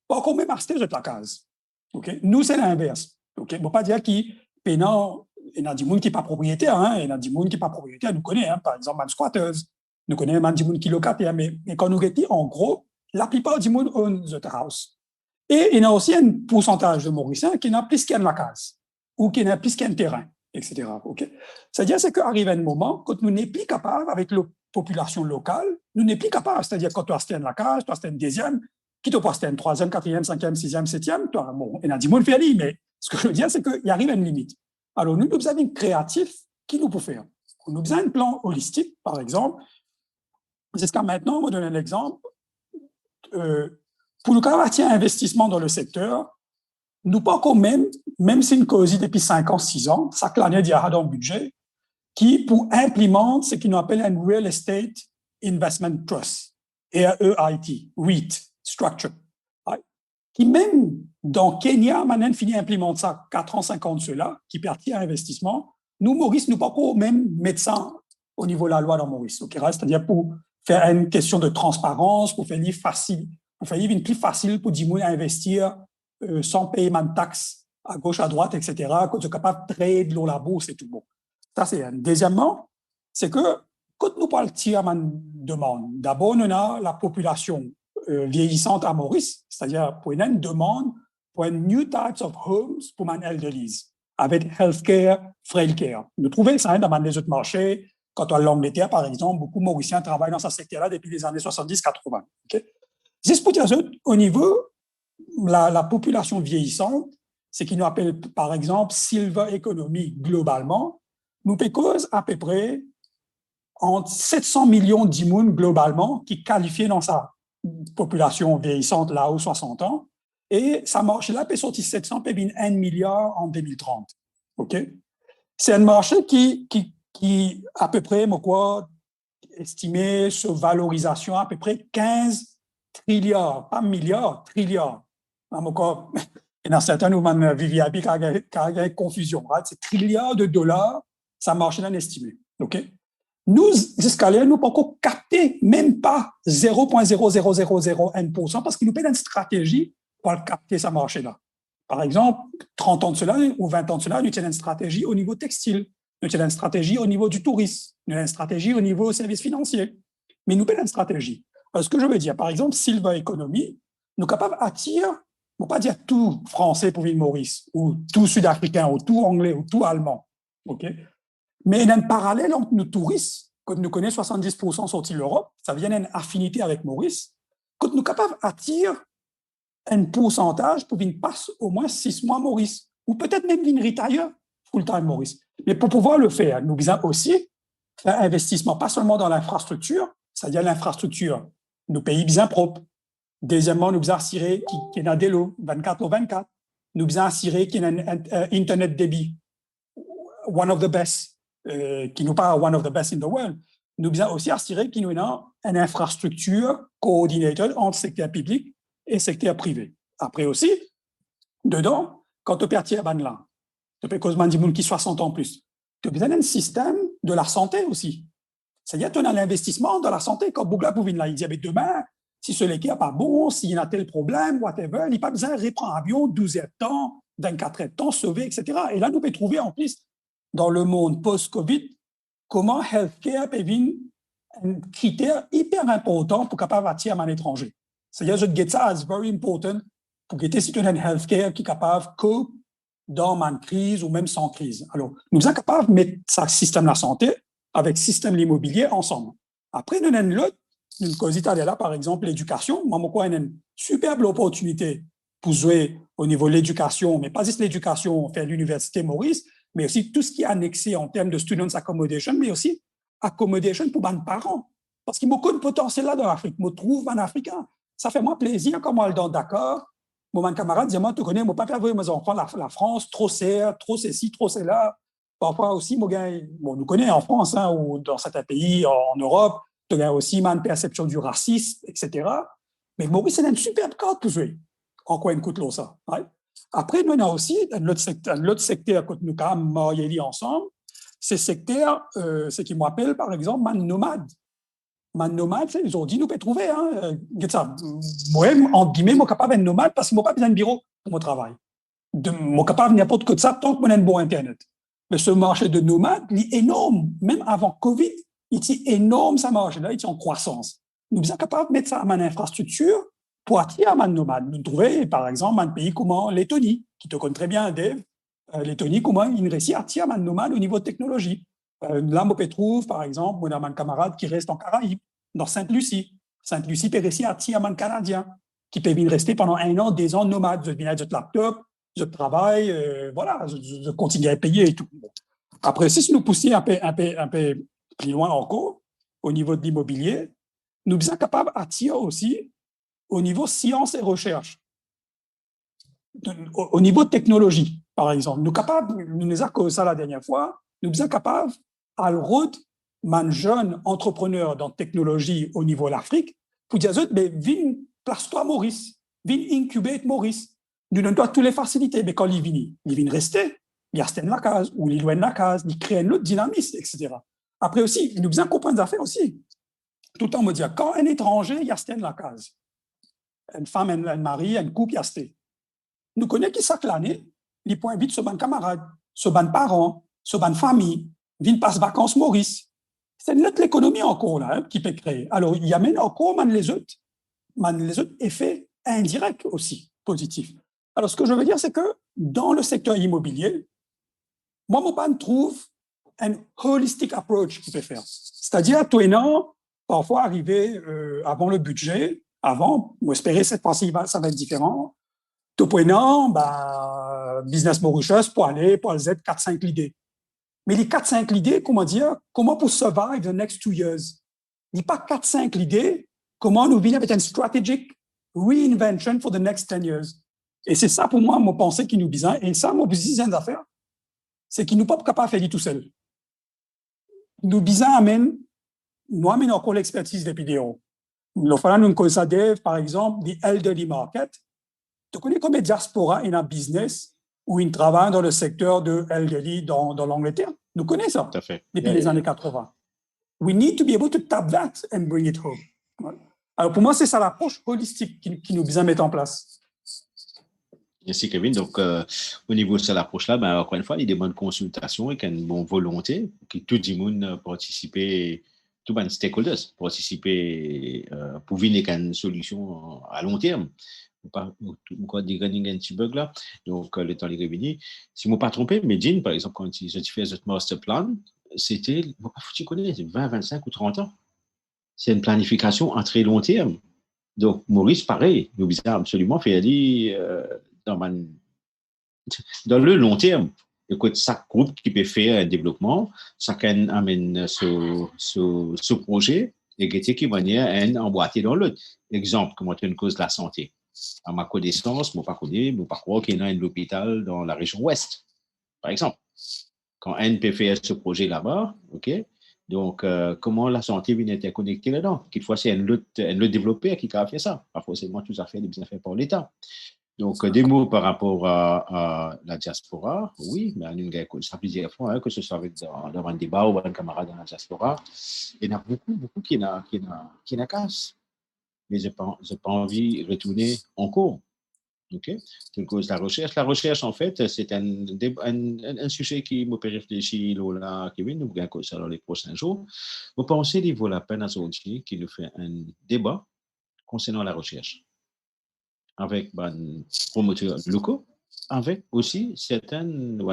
pas qu'on même acheter de la case. OK? Nous, c'est l'inverse. OK? On ne peut pas dire qu'il y a des gens qui ne sont pas propriétaires, hein? Il y a des gens qui ne sont pas propriétaires, nous connaissons, hein? Par exemple, les squatters, nous connaissons des gens qui sont locataires, mais quand nous regardons, en gros, la plupart des gens own the house. Et il y a aussi un pourcentage de Mauriciens qui n'a plus qu'un la case, ou qui n'a plus qu'un terrain, etc. OK? C'est-à-dire qu'arrive un moment, quand nous n'est plus capable, avec la population locale, nous n'est plus capable. C'est-à-dire quand tu as acheté la case, tu as acheté une deuxième, qui te passe une troisième, quatrième, cinquième, sixième, septième, bon, il y a 10 mots de faire, mais ce que je veux dire, c'est qu'il arrive à une limite. Alors, nous avons un créatif qui nous peut faire. Nous avons un plan holistique, par exemple. C'est ce qu'à maintenant, on va donner un exemple. Pour nous avoir un investissement dans le secteur, nous pas quand même si une cause depuis 5 ans, 6 ans, ça l'année d'il y a dans le budget, qui pour implémenter ce qu'on appelle un Real Estate Investment Trust, REIT, REIT structure, right? Qui même dans Kenya, maintenant, finit implémenter ça 4 ans, 5 ans de cela, qui partit à investissement. Nous, Maurice, nous pas encore même mettre ça au niveau de la loi dans Maurice, okay? C'est-à-dire pour faire une question de transparence, pour faire livre facile, pour faire une plus facile pour dire à investir sans paiement de taxes à gauche, à droite, etc., quand tu es capable de trade l'eau la bourse et tout. Bon. Ça, c'est un. Deuxièmement, c'est que quand nous parlons de demande, d'abord, on a la population vieillissante à Maurice, c'est-à-dire pour une demande pour une new types of homes pour les elderly, avec healthcare, frail care. Nous trouvons ça dans les autres marchés. Quand on a l'Angleterre, par exemple, beaucoup de Mauriciens travaillent dans ce secteur-là depuis les années 70-80. Okay? Juste pour dire, au niveau la population vieillissante, ce qui nous appelle, par exemple, silver economy globalement, nous cause à peu près entre 700 millions d'immunes globalement qui qualifiaient dans sa population vieillissante là haut 60 ans. Et ça marche là, puis sorti 700, puis 1 milliard en 2030. OK? C'est un marché qui à peu près, estimé sur valorisation à peu près 15 trilliards, pas milliards, trilliards. Et dans certains mouvements VVIP, quand il y a une confusion, right? C'est trilliards de dollars, ça marche dans l'estimé. OK? Nous, Escalier, nous ne pouvons encore capter même pas 0,00001% parce qu'il nous paye une stratégie pour le capter, ça marché-là. Par exemple, 30 ans de cela ou 20 ans de cela, nous avons une stratégie au niveau textile, nous avons une stratégie au niveau du tourisme, nous avons une stratégie au niveau services financiers. Mais nous avons une stratégie. Alors, ce que je veux dire, par exemple, Silver Economy, nous sommes capables d'attirer, on ne peut pas dire tout français pour l'île Maurice, ou tout sud-africain, ou tout anglais, ou tout allemand. OK? Mais il y a un parallèle entre nos touristes, quand nous connaissons 70% sortis de l'Europe, ça vient d'une affinité avec Maurice, quand nous sommes capables d'attirer un pourcentage pour venir passer au moins 6 mois Maurice, ou peut-être même venir retire full-time Maurice. Mais pour pouvoir le faire, nous devons aussi faire un investissement, pas seulement dans l'infrastructure, c'est-à-dire l'infrastructure, nos pays bien propres. Deuxièmement, nous devons assurer qu'il y a des lots 24/24. Nous devons assurer qu'il y a un Internet débit, one of the best, qui n'est pas one of the best in the world. Nous devons aussi assurer qu'il y a une infrastructure coordinée entre secteur public et secteur privé. Après aussi, dedans, quand tu perds là, tu peux causer des gens qui 60 ans plus. Tu as besoin d'un système de la santé aussi. C'est-à-dire que tu as l'investissement dans la santé. Quand Bougla Pouvine là, il dit demain, si ce n'est pas bon, s'il y a tel problème, whatever, il n'y a pas besoin de reprendre un avion 12 heures de temps, 24 heures de temps, sauver, etc. Et là, nous pouvons trouver en plus, dans le monde post-COVID, comment healthcare peut être un critère hyper important pour capable attirer un étranger. C'est-à-dire que je dis ça, c'est very important pour que si tu as un healthcare qui est capable de cope dans une crise ou même sans crise. Alors, nous sommes capables de mettre ce système de la santé avec le système de l'immobilier ensemble. Après, nous avons l'autre, une cause là, par exemple, l'éducation. Moi, on a une superbe opportunité pour jouer au niveau de l'éducation, mais pas juste l'éducation, faire l'université Maurice, mais aussi tout ce qui est annexé en termes de students accommodation, mais aussi accommodation pour les parents. Parce qu'il y a beaucoup de potentiel là dans l'Afrique. Je trouve un Africain. Ça fait moi plaisir quand moi, dans Dakar, mon camarade dit, moi, tu connais, moi, pas faire mes enfants, la France, trop serre, trop ceci, trop cela. Parfois aussi, mon gars, bon, nous connaissons en France, hein, ou dans certains pays, en Europe, tu as aussi une perception du racisme, etc. Mais Maurice, c'est une superbe carte pour jouer. En quoi une coûte l'eau, ça? Right? Après, nous avons aussi l'autre secteur que nous avons marié ensemble, c'est secteur, ce qui m'appelle, par exemple, man nomade. Man nomade, ils ont dit, nous pouvons trouver, hein, moi, en guillemets, je suis capable d'être nomade parce que je n'ai pas besoin de bureau pour mon travail. Je suis capable de n'importe quoi de ça tant que j'ai un bon Internet. Mais ce marché de nomade, il est énorme. Même avant Covid, il est énorme, ça marche. Là, il est en croissance. Nous sommes capables de mettre ça à une infrastructure pour attirer un nomade. Nous trouvons, par exemple, un pays comme Lettonie, qui te connaît très bien, Dave. Lettonie, comment il réussit à attirer un nomade au niveau de technologie. Là, je trouve, par exemple, mon un camarade qui reste en Caraïbes, dans Sainte-Lucie. Sainte-Lucie peut réussir à attirer un Canadien qui peut venir rester pendant 1 an, 2 ans nomade. Je viens avec laptop, je travaille, voilà, je continue à payer et tout. Après, si nous poussons un peu plus loin encore, au niveau de l'immobilier, nous sommes capables d'attirer aussi au niveau sciences et recherche, au niveau de technologie, par exemple. Nous nous avons causé ça la dernière fois, nous sommes capables à le route, man jeune entrepreneur dans la technologie au niveau de l'Afrique, pour dire, mais viens, place-toi Maurice, viens incuber Maurice. Nous donnons toutes les facilités, mais quand il vient rester, il reste dans la case, ou il loin de la case, il crée un autre dynamisme, etc. Après aussi, nous besoin comprendre des affaires aussi. Tout le temps, on me dit, quand un étranger, il reste dans la case. Une femme, un mari, un couple, il reste. Nous connaissons qui chaque année, les points vite, ce ban camarade, ce ban parents, ce ban famille, viennent passer vacances Maurice. C'est notre économie encore là, qui peut créer. Alors, il y a même encore les autres effets indirects aussi, positifs. Alors, ce que je veux dire, c'est que dans le secteur immobilier, moi, je trouve un holistic approach qui peut faire. C'est-à-dire, tout parfois arriver avant le budget, avant, ou espérer cette fois-ci, ça va être différent. Tout business Mauritius pour aller Z 4-5 l'idée. Mais les 4-5 l'idée, comment pour survive the next 2 years. Il n'y a pas 4-5 l'idée, comment nous venir avec une strategic reinvention for the next 10 years. Et c'est ça pour moi, mon pensée qui nous besoin. Et ça, mon business d'affaires, c'est qu'il nous pas capable de faire tout seul. Nous besoin nous amène encore l'expertise des vidéos. Nous faisons une cause par exemple, des elderly market. Tu connais combien de diaspora in un business où ils travaillent dans le secteur de elderly dans l'Angleterre? Nous connaissons ça Tout à fait. depuis les années 80. We need to be able to tap that and bring it home. Alors pour moi, c'est ça l'approche holistique qui nous besoin mettre en place. Merci Kevin. Donc, au niveau de cette approche-là, ben, encore une fois, il y a des bonnes consultations et une bonne volonté que tout le monde participe, tout les stakeholders participer pour venir à une solution à long terme. Pas encore des un petit bug là. Donc, le temps est revenu. Si je ne me pas trompé, Medine, par exemple, quand je fais ce master plan, c'était, tu connais, 20, 25 ou 30 ans. C'est une planification en très long terme. Donc, Maurice, pareil, nous devons absolument faire dans le long terme. Écoute, chaque groupe qui peut faire un développement, chacun amène ce projet et qui va venir emboîter dans l'autre. Exemple, comment tu une cause de la santé. À ma connaissance, je ne sais pas croire qu'il y a un hôpital dans la région ouest, par exemple. Quand un peut faire ce projet là-bas, OK? Donc, comment la santé vient interconnectée là-dedans? Quelquefois, c'est un autre développeur qui a fait ça. Pas forcément tout à fait bien fait par l'État. Donc, des mots par rapport à la diaspora, oui, mais on a ça plusieurs fois, que ce soit dans un débat ou un camarade dans la diaspora. Il y en a beaucoup qui n'a casse. Mais je n'ai pas envie de retourner en cours. OK? C'est cause de la recherche. La recherche, en fait, c'est un sujet qui me fait réfléchir, Lola, Kevin, nous allons ça dans les prochains jours. Vous pensez qu'il vaut la peine à aujourd'hui qui nous fait un débat concernant la recherche avec des promoteurs locaux, avec aussi certains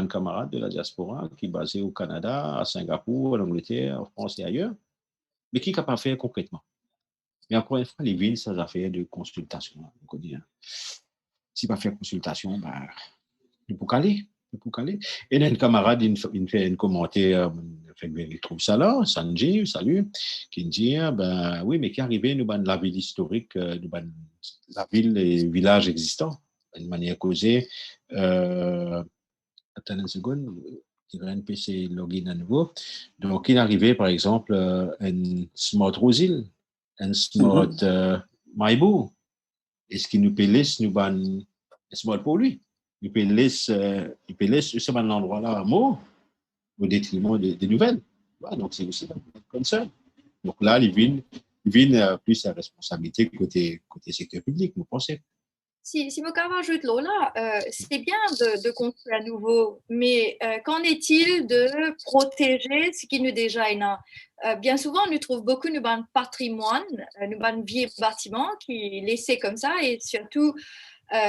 camarades de la diaspora qui sont basés au Canada, à Singapour, en Angleterre, en France et ailleurs, mais qui ne peuvent pas faire concrètement. Mais encore une fois, les villes, ça a fait de consultation. Si pas faire consultation, ben, il faut caler. Et là, un camarade, il fait un commentaire, il trouve ça là, Sanjay, salut, qui dit, ben oui, mais qui est arrivé, nous, la ville historique, la ville et village existants, d'une manière causée. Attends une seconde, je vais un PC login à nouveau. Donc, il est arrivé, par exemple, un Smart Rosil, un Smart Maïbou. Est-ce qu'il nous peut laisser nous ban smart pour lui? Il peut laisser ce endroit-là à mot au détriment des nouvelles. Voilà, donc, c'est aussi comme ça. Donc là, il vient plus la responsabilité côté secteur public, vous pensez? Si je rajoute Lola, c'est bien de construire à nouveau, mais qu'en est-il de protéger ce qui nous déjà est là? Bien souvent, nous trouvons beaucoup de patrimoine, de vieux bâtiments qui laissés comme ça, et surtout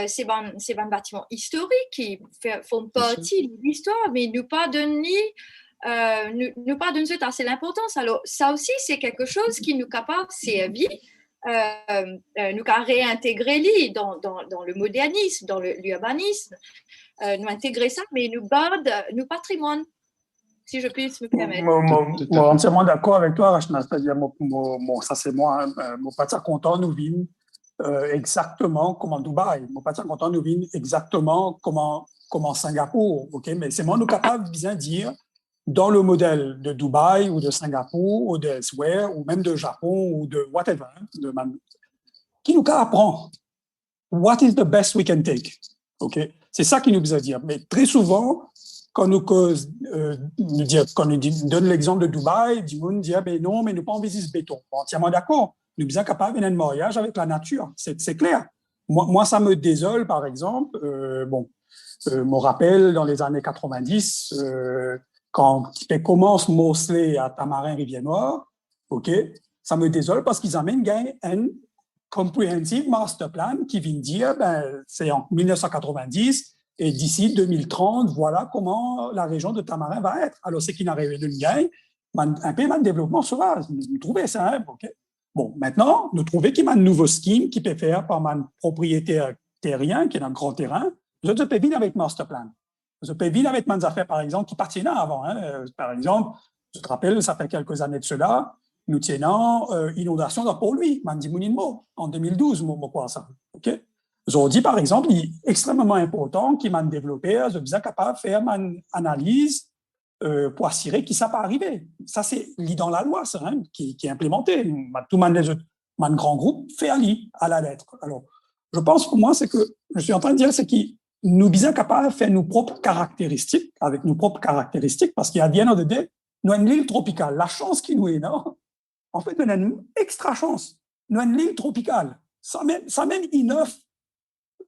ces bâtiments historiques qui font partie de l'histoire, mais nous pas donner suite assez l'importance. Alors ça aussi, c'est quelque chose qui nous capable de servir. Nous avons réintégré dans le modernisme, dans l'urbanisme, nous intégrer ça, mais nous garde nos patrimoines, si je puis me permettre. Je suis entièrement d'accord avec toi, Rachna. C'est-à-dire, ça c'est moi, mon pas content nous vient exactement comme en Dubaï. Mon pas content nous vient exactement comme en Singapour. Okay? Mais c'est moi nous capable de bien dire dans le modèle de Dubaï ou de Singapour ou d'elsewhere ou même de Japon ou de whatever, qui nous apprend what is the best we can take. Okay? C'est ça qui nous besoin dire. Mais très souvent, quand nous donne l'exemple de Dubaï, du monde dit mais non, mais nous pas envie de béton. Entièrement d'accord. Nous sommes capables d'un mariage avec la nature. C'est clair. Moi, ça me désole, par exemple. Me rappelle dans les années 90. Quand ils commencent Mosley à Tamarin-Rivière-Noire, OK, ça me désole parce qu'ils amènent un comprehensive master plan qui vient dire, c'est en 1990 et d'ici 2030, voilà comment la région de Tamarin va être. Alors, c'est qu'il n'arrive de gain, un peu de développement sauvage. Nous trouvons ça, OK. Bon, maintenant, nous trouvons qu'il y a un nouveau scheme qui peut faire par un propriétaire terrien, qui est un grand terrain. Je peux venir avec master plan. Je peux vivre avec mes affaires, par exemple, qui partenaient avant. Hein. Par exemple, je te rappelle, ça fait quelques années de cela, nous tenons inondation dans Port-Louis, Mandimounimo, en 2012, quoi ça. OK? Je dis, par exemple, il est extrêmement important qu'il m'a développé, je suis capable de faire une analyse pour assurer que ça peut arriver. Ça, c'est lit dans la loi, ça, hein, qui est implémenté. Tout mon grand groupe fait un lit à la lettre. Alors, je pense pour moi, c'est que je suis en train de dire, c'est que nous sommes capables de faire nos propres caractéristiques, avec nos propres caractéristiques, parce qu'il y a bien de dire, nous avons une île tropicale. La chance qui nous est là, en fait, nous avons une extra chance. Nous avons une île tropicale. Ça même enough.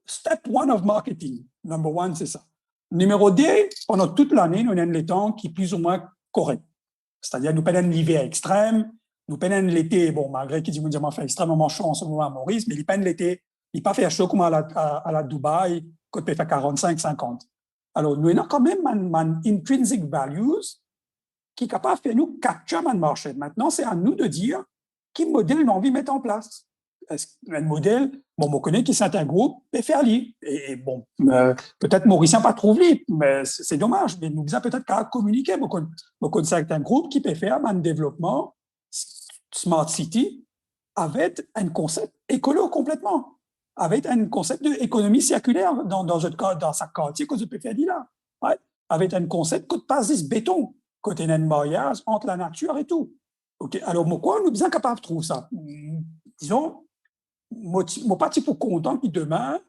Step one of marketing. Number one, c'est ça. Numéro 2, pendant toute l'année, nous avons les temps qui sont plus ou moins corrects. C'est-à-dire, nous prenons l'hiver extrême, nous prenons l'été, bon, malgré qu'il dit que fait extrêmement chaud en ce moment à Maurice, mais il peine l'été, il pas fait chaud comme à la Dubaï, quand il peut faire 45, 50. Alors, nous avons quand même un intrinsic values qui est capable de faire nous capture le marché. Maintenant, c'est à nous de dire quel modèle nous avons envie de mettre en place. Est-ce un modèle, bon, on connaît que c'est un groupe, peut faire lire. Et bon, peut-être Mauricien pas trop libre, mais c'est dommage. Mais nous avons peut-être qu'à communiquer. On connaît certains groupes qui peuvent faire un développement Smart City avec un concept écolo complètement, avec un concept d'économie circulaire dans sa quartier que je peux faire dire là. Ouais? Avec un concept que passe ce béton, côté un mariage entre la nature et tout. OK. Alors, pourquoi nous sommes capables de trouver ça? Disons, mon parti pour content que demain,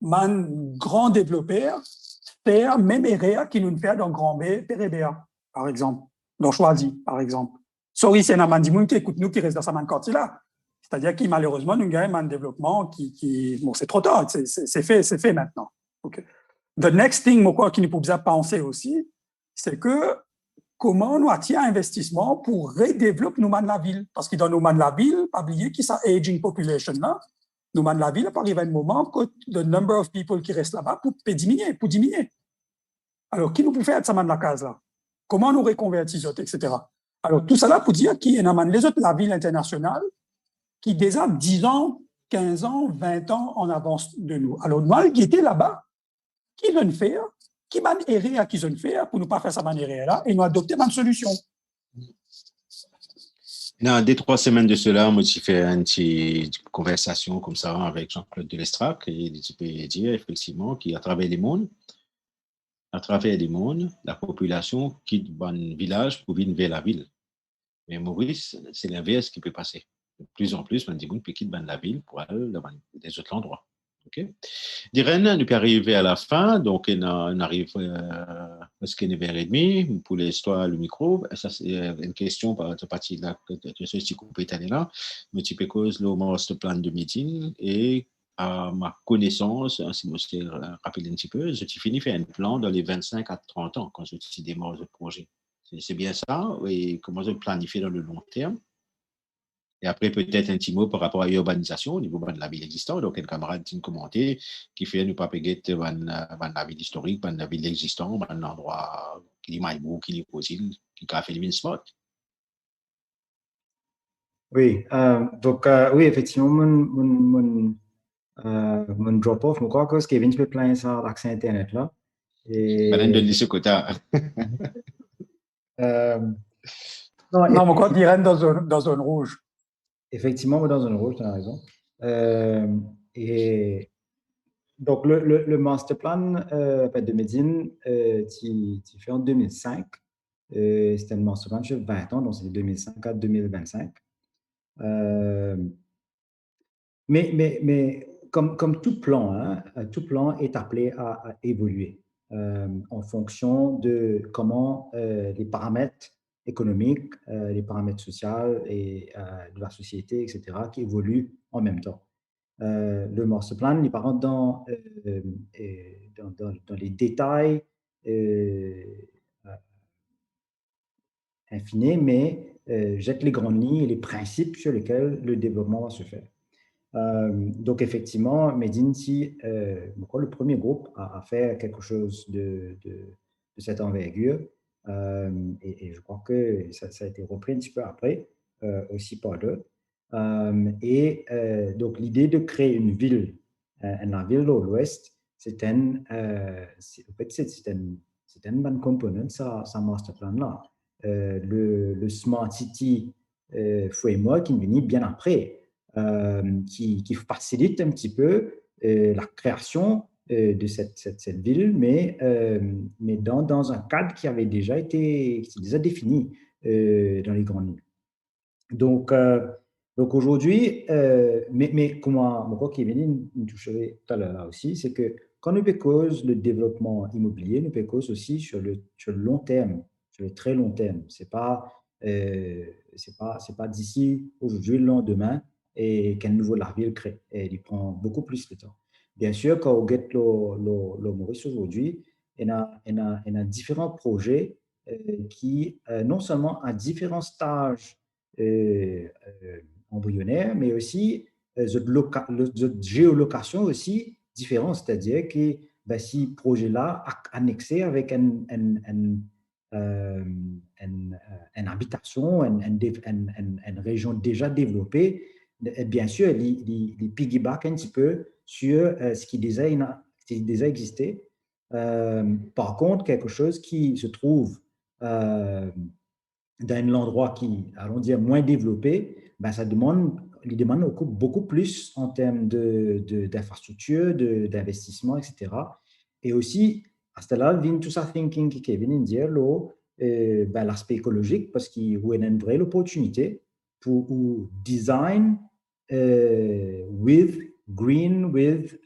un grand développeur faire même area qui nous fait dans Grand B, Pérébert, par exemple, dans Choisy, par exemple. Sorry, c'est un mandimoun qui écoute nous qui reste dans sa main quartier là. C'est-à-dire qu'il malheureusement nous gagne un développement qui bon, c'est trop tard, c'est fait maintenant. Okay. The next thing, moi, qui nous peut penser aussi, c'est que comment nous attirons investissement pour redévelopper nous de la ville. Parce que dans nous de la ville, pas oublier qu'il y a aging population là, nous de la ville, arrive un moment que le number of people qui restent là-bas pour diminuer. Alors, qui nous peut faire de ça de la case là? Comment nous reconvertir, etc. Alors, tout ça là pour dire qu'il y a les autres, la ville internationale, qui déjà 10 ans, 15 ans, 20 ans en avance de nous. Alors, nous, qui étaient là-bas, qui veulent faire, qui m'a erré à qui veulent faire pour ne pas faire ça manière là, et nous adopter une solution. Dans 2-3 semaines de cela, moi, j'ai fait une petite conversation comme ça avec Jean-Claude Delestrac, et il peut dire effectivement qu'à travers les mondes, la population quitte un village pour venir vers la ville. Mais Maurice, c'est l'inverse qui peut passer. De plus en plus, on dit qu'on peut quitter la ville pour aller dans des autres endroits. Okay. Diren, nous peut arriver à la fin, donc on arrive presque 9h30 pour l'histoire, le micro. Ça, c'est une question par cette partie-là que je suis coupé là. Mais tu peux cause le master plan de meeting et à ma connaissance, si je me rappelle un petit peu, je finis faire un plan dans les 25 à 30 ans quand je démarre le projet. C'est bien ça, et comment je planifie dans le long terme. Et après, peut-être un petit mot par rapport à l'urbanisation au niveau de la ville existante. Donc, un camarade qui a commenté qui fait ne pas payer la ville historique, la ville existante, un endroit qui est Maïbou, qui est possible, qui a fait le spot. Oui, donc, oui, effectivement, mon drop-off, je crois que Kevin peut plaindre ça l'accès Internet là. Et... Ben, de ce côté. Non, mon quoi dirait dans zone rouge. Effectivement, dans zone rouge, tu as raison. Et donc, le master plan de Médine, tu fais en 2005. C'était un master plan sur 20 ans, donc c'est 2005 à 2025. Mais comme tout plan, hein, tout plan est appelé à évoluer en fonction de comment les paramètres économiques, les paramètres sociaux et de la société, etc., qui évoluent en même temps. Le master plan, il part dans les détails infinis, mais jette les grandes lignes et les principes sur lesquels le développement va se faire. Donc, effectivement, Médine, si le premier groupe a fait quelque chose de cette envergure, et je crois que ça a été repris un petit peu après, aussi par eux. Donc, l'idée de créer une ville, la ville de l'Ouest, c'est un bon component, ça master plan là. Le Smart City Framework qui vient bien après, qui facilite un petit peu la création de cette ville, mais dans un cadre qui avait déjà défini dans les grandes lignes. Donc aujourd'hui, mais comment Kevin nous toucherait tout à l'heure là aussi, c'est que quand nous cause le développement immobilier, nous cause aussi sur le long terme, sur le très long terme. C'est pas d'ici aujourd'hui le lendemain et qu'un nouveau la ville crée. Et il prend beaucoup plus de temps. Bien sûr, quand on get le Maurice aujourd'hui, il y a différents projets qui non seulement à différents stages embryonnaire, mais aussi de géolocation aussi différent, c'est-à-dire que si ce projet-là annexé avec une habitation, une région déjà développée, bien sûr, il piggyback un petit peu sur ce qui déjà existait. Par contre, quelque chose qui se trouve dans un endroit qui, allons dire, moins développé, ça demande beaucoup plus en termes d'infrastructure, d'investissement, etc. Et aussi, à ce là vient tout ça thinking qui vient dire l'aspect écologique, parce qu'il y a une vraie opportunité pour design with green, with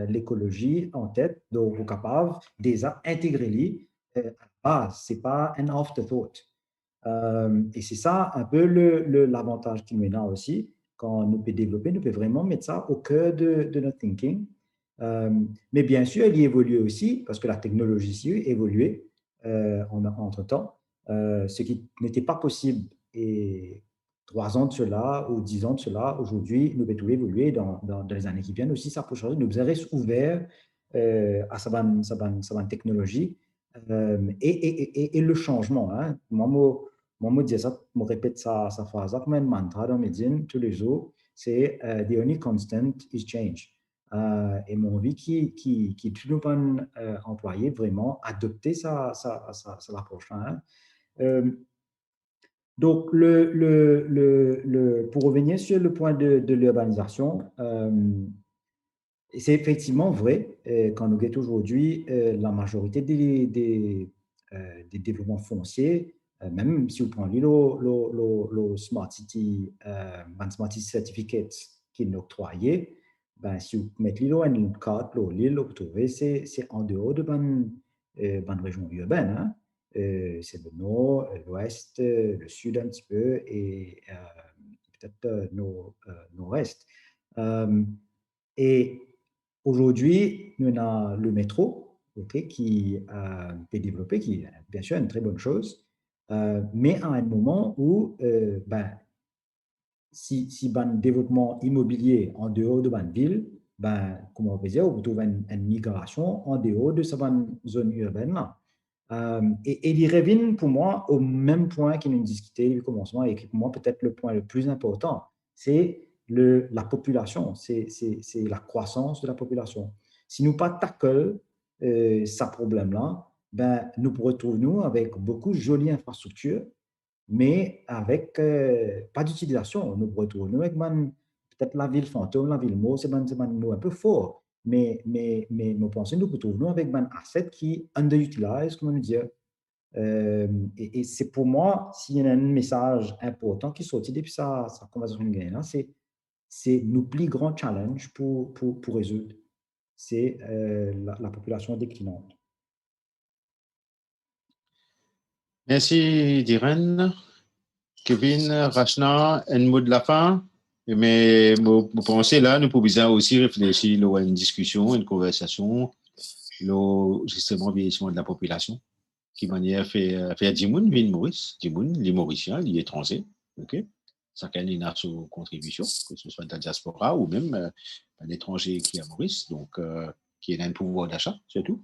l'écologie en tête, donc vous capable déjà intégrer à la base, c'est pas un afterthought. Et c'est ça un peu l'avantage qu'il nous a aussi. Quand nous peut développer, nous peut vraiment mettre ça au cœur de notre thinking. Mais bien sûr, il y évolue aussi parce que la technologie ici a évolué entre-temps. Ce qui n'était pas possible et 3 ans de cela ou 10 ans de cela, aujourd'hui, nous pouvons évoluer dans les années qui viennent aussi. Ça peut changer. Nous restons ouverts à sa technologie et le changement. Hein. Moi, je dis ça, je répète ça phrase comme un mantra dans mes dînes tous les jours, c'est the only constant is change. Et mon envie qui tout le monde employé vraiment adopter ça l'approche. Hein. Donc, pour revenir sur le point de l'urbanisation, c'est effectivement vrai quand nous guettons aujourd'hui la majorité des développements fonciers, même si vous prenez le Smart City Certificate qui est octroyé, si vous mettez une carte, l'île, vous trouvez, c'est en dehors de bonne région urbaine. Hein. C'est le nord, l'ouest, le sud un petit peu et peut-être nord-est. Et aujourd'hui, nous avons le métro qui est développé, qui est bien sûr une très bonne chose, mais à un moment où si un développement immobilier en dehors de une ville, comme on peut dire, on trouve une migration en dehors de cette zone urbaine-là. Et il revient pour moi au même point qu'il nous discutait du commencement et qui pour moi peut-être le point le plus important, c'est la population, c'est la croissance de la population. Si nous pas tackle ce problème-là, nous retrouvons avec beaucoup de jolies infrastructures, mais avec pas d'utilisation. Nous retrouvons avec peut-être la ville fantôme, la ville mort, c'est un peu fort. Mais nous pensons nous retrouvons avec un asset qui underutilise, comment dire. Et c'est pour moi, s'il y a un message important qui sortit depuis sa conversation là, c'est nos plus grands challenges pour résoudre. C'est la population déclinante. Merci, Diren. Kevin, Rachna, un mot de la fin. Mais vous pensez là, nous pouvons aussi réfléchir à une discussion, une conversation, justement vieillissement de la population, qui manière faire Dimoun, ville Maurice, Dimoun, les Mauriciens, les étrangers, ok? Chacun a sa contribution, que ce soit dans la diaspora ou même un étranger qui est à Maurice, donc qui a un pouvoir d'achat, surtout.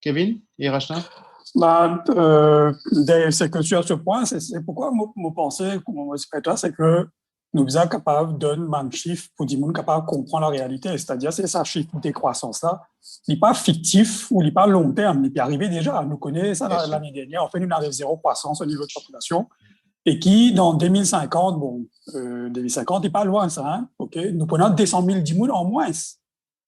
Kevin et Rachna? C'est que sur ce point, c'est pourquoi mon pensée, comme on toi, c'est que nous sommes capables de donner un chiffre pour dire qu'on capable de comprendre la réalité. C'est-à-dire, c'est ça, chiffre de décroissance-là. Il n'est pas fictif ou il n'est pas long terme. Il peut arriver déjà. Nous connaissons ça l'année dernière. En fait, nous avons zéro croissance au niveau de population. Et qui, dans 2050, 2050 n'est pas loin, ça. Hein? Okay? Nous prenons 200 000 dimoun en moins.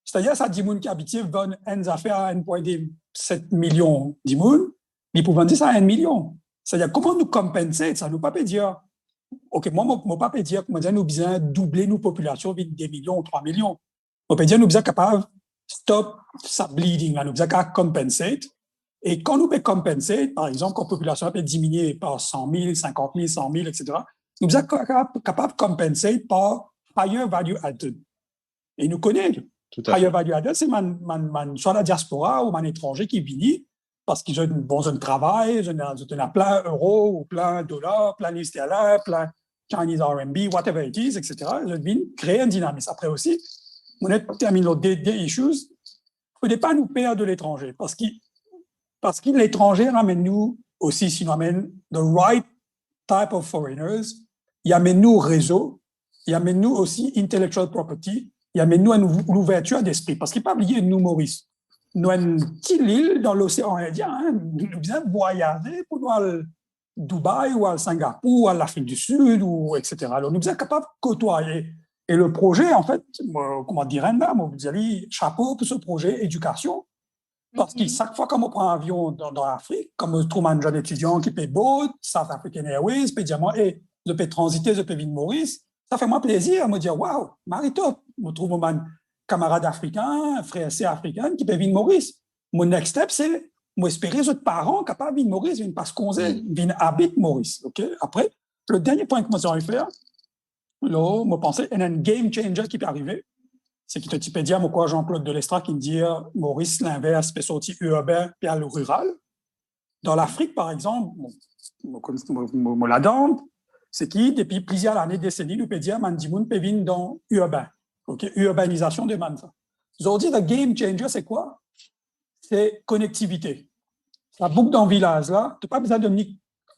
C'est-à-dire, ça, dimoun qui habitent, vont une affaire à 1,7 million dimoun. Ils peuvent vendre ça à 1 million. C'est-à-dire, comment nous compenser? Ça ne nous pas dire. OK, moi, je ne peux pas dire que nous avons besoin de doubler nos populations de 2 millions ou 3 millions. On peut dire que nous sommes capables de stop ça bleeding, là. Nous sommes capables de compenser. Et quand nous pouvons compenser, par exemple, quand la population peut diminuer par 100 000, 50 000, 100 000, etc., nous sommes capables de compenser par higher value added. Et nous connaissons. Higher value added, c'est soit la diaspora ou un étranger qui vient parce qu'ils ont un travail, ils ont plein d'euros ou plein de dollars, plein de sterling, plein de Chinese RMB, whatever it is, etc. Ils viennent créer un dynamisme. Après aussi, on termine les issues. Il ne faut pas nous perdre de l'étranger parce que l'étranger ramène nous aussi, si nous amène the right type of foreigners, il amène nous au réseau, il amène nous aussi intellectual property, il amène nous à l'ouverture d'esprit. Parce qu'il ne faut pas oublier, nous, Maurice, nous avons une petite île dans l'océan Indien, hein, nous devons voyager pour aller à Dubaï ou à Singapour ou à l'Afrique du Sud, etc. Alors, nous sommes capables de côtoyer. Et le projet, en fait, comment dire, là, moi, vous allez chapeau pour ce projet éducation. Parce que chaque fois qu'on prend un avion dans l'Afrique, comme on trouve un jeune étudiant qui paye boat, South African Airways, paye diamant, et je peux transiter, je peux venir Maurice, ça fait moi plaisir de me dire, waouh, Marito, je trouve un camarade africain, un frère africain qui peut venir Maurice. Mon next step, c'est, moi, espérer que autres parents capables de venir Maurice, viennent parce qu'on viennent habiter Maurice. Okay? Après, le dernier point que moi, j'ai envie de faire, là, je pensais, il y a un game changer qui peut arriver. C'est que tu peux dire, moi, Jean-Claude Delestra qui me dit, Maurice, l'inverse, peut sortir urbain puis à le rural. Dans l'Afrique, par exemple, la dame, c'est qui, depuis plusieurs années, décennies, nous peut dire, Mandimoun peut venir dans urbain. OK, urbanisation de Manza. Aujourd'hui, le game changer, c'est quoi? C'est connectivité. La boucle dans le village, là, tu n'as pas besoin de venir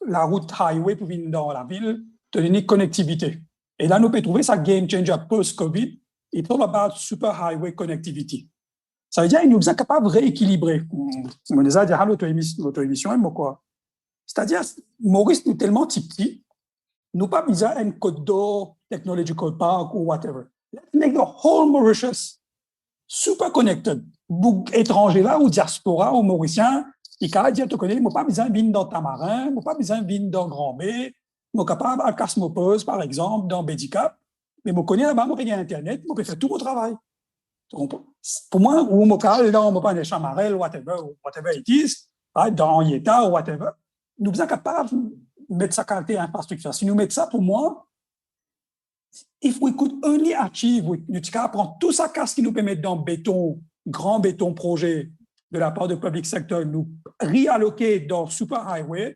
la route highway pour venir dans la ville, tu as une connectivité. Et là, nous pouvons trouver ça game changer post-COVID. It's all about super highway connectivity. Ça veut dire qu'ils nous sommes capables de rééquilibrer. On les a dit à l'auto émission, quoi. C'est-à-dire, Maurice, nous tellement petit, nous pas besoin d'un code d'or, technological park ou whatever. Let's make the whole Mauritius super connected. Étrangers là, ou diaspora, ou Mauriciens, ils peuvent dire, tu connais, ils n'ont pas besoin de venir dans Tamarin, ils n'ont pas besoin de venir dans Grand-Bay, ils sont capables à Cosmopose, par exemple, dans Bédicap. Mais je connais là-bas, je peux faire Internet, je peux faire tout mon travail. Pour moi, ou je peux dans des Chamarel, whatever it is, dans Yeta, whatever, nous sommes capables de mettre sa qualité infrastructure. Si nous mettons ça, pour moi, if we could only achieve, nous sommes capables de prendre tout ça casse qui nous permet dans béton, grand béton projet de la part du public sector, nous réalloquer dans super highway,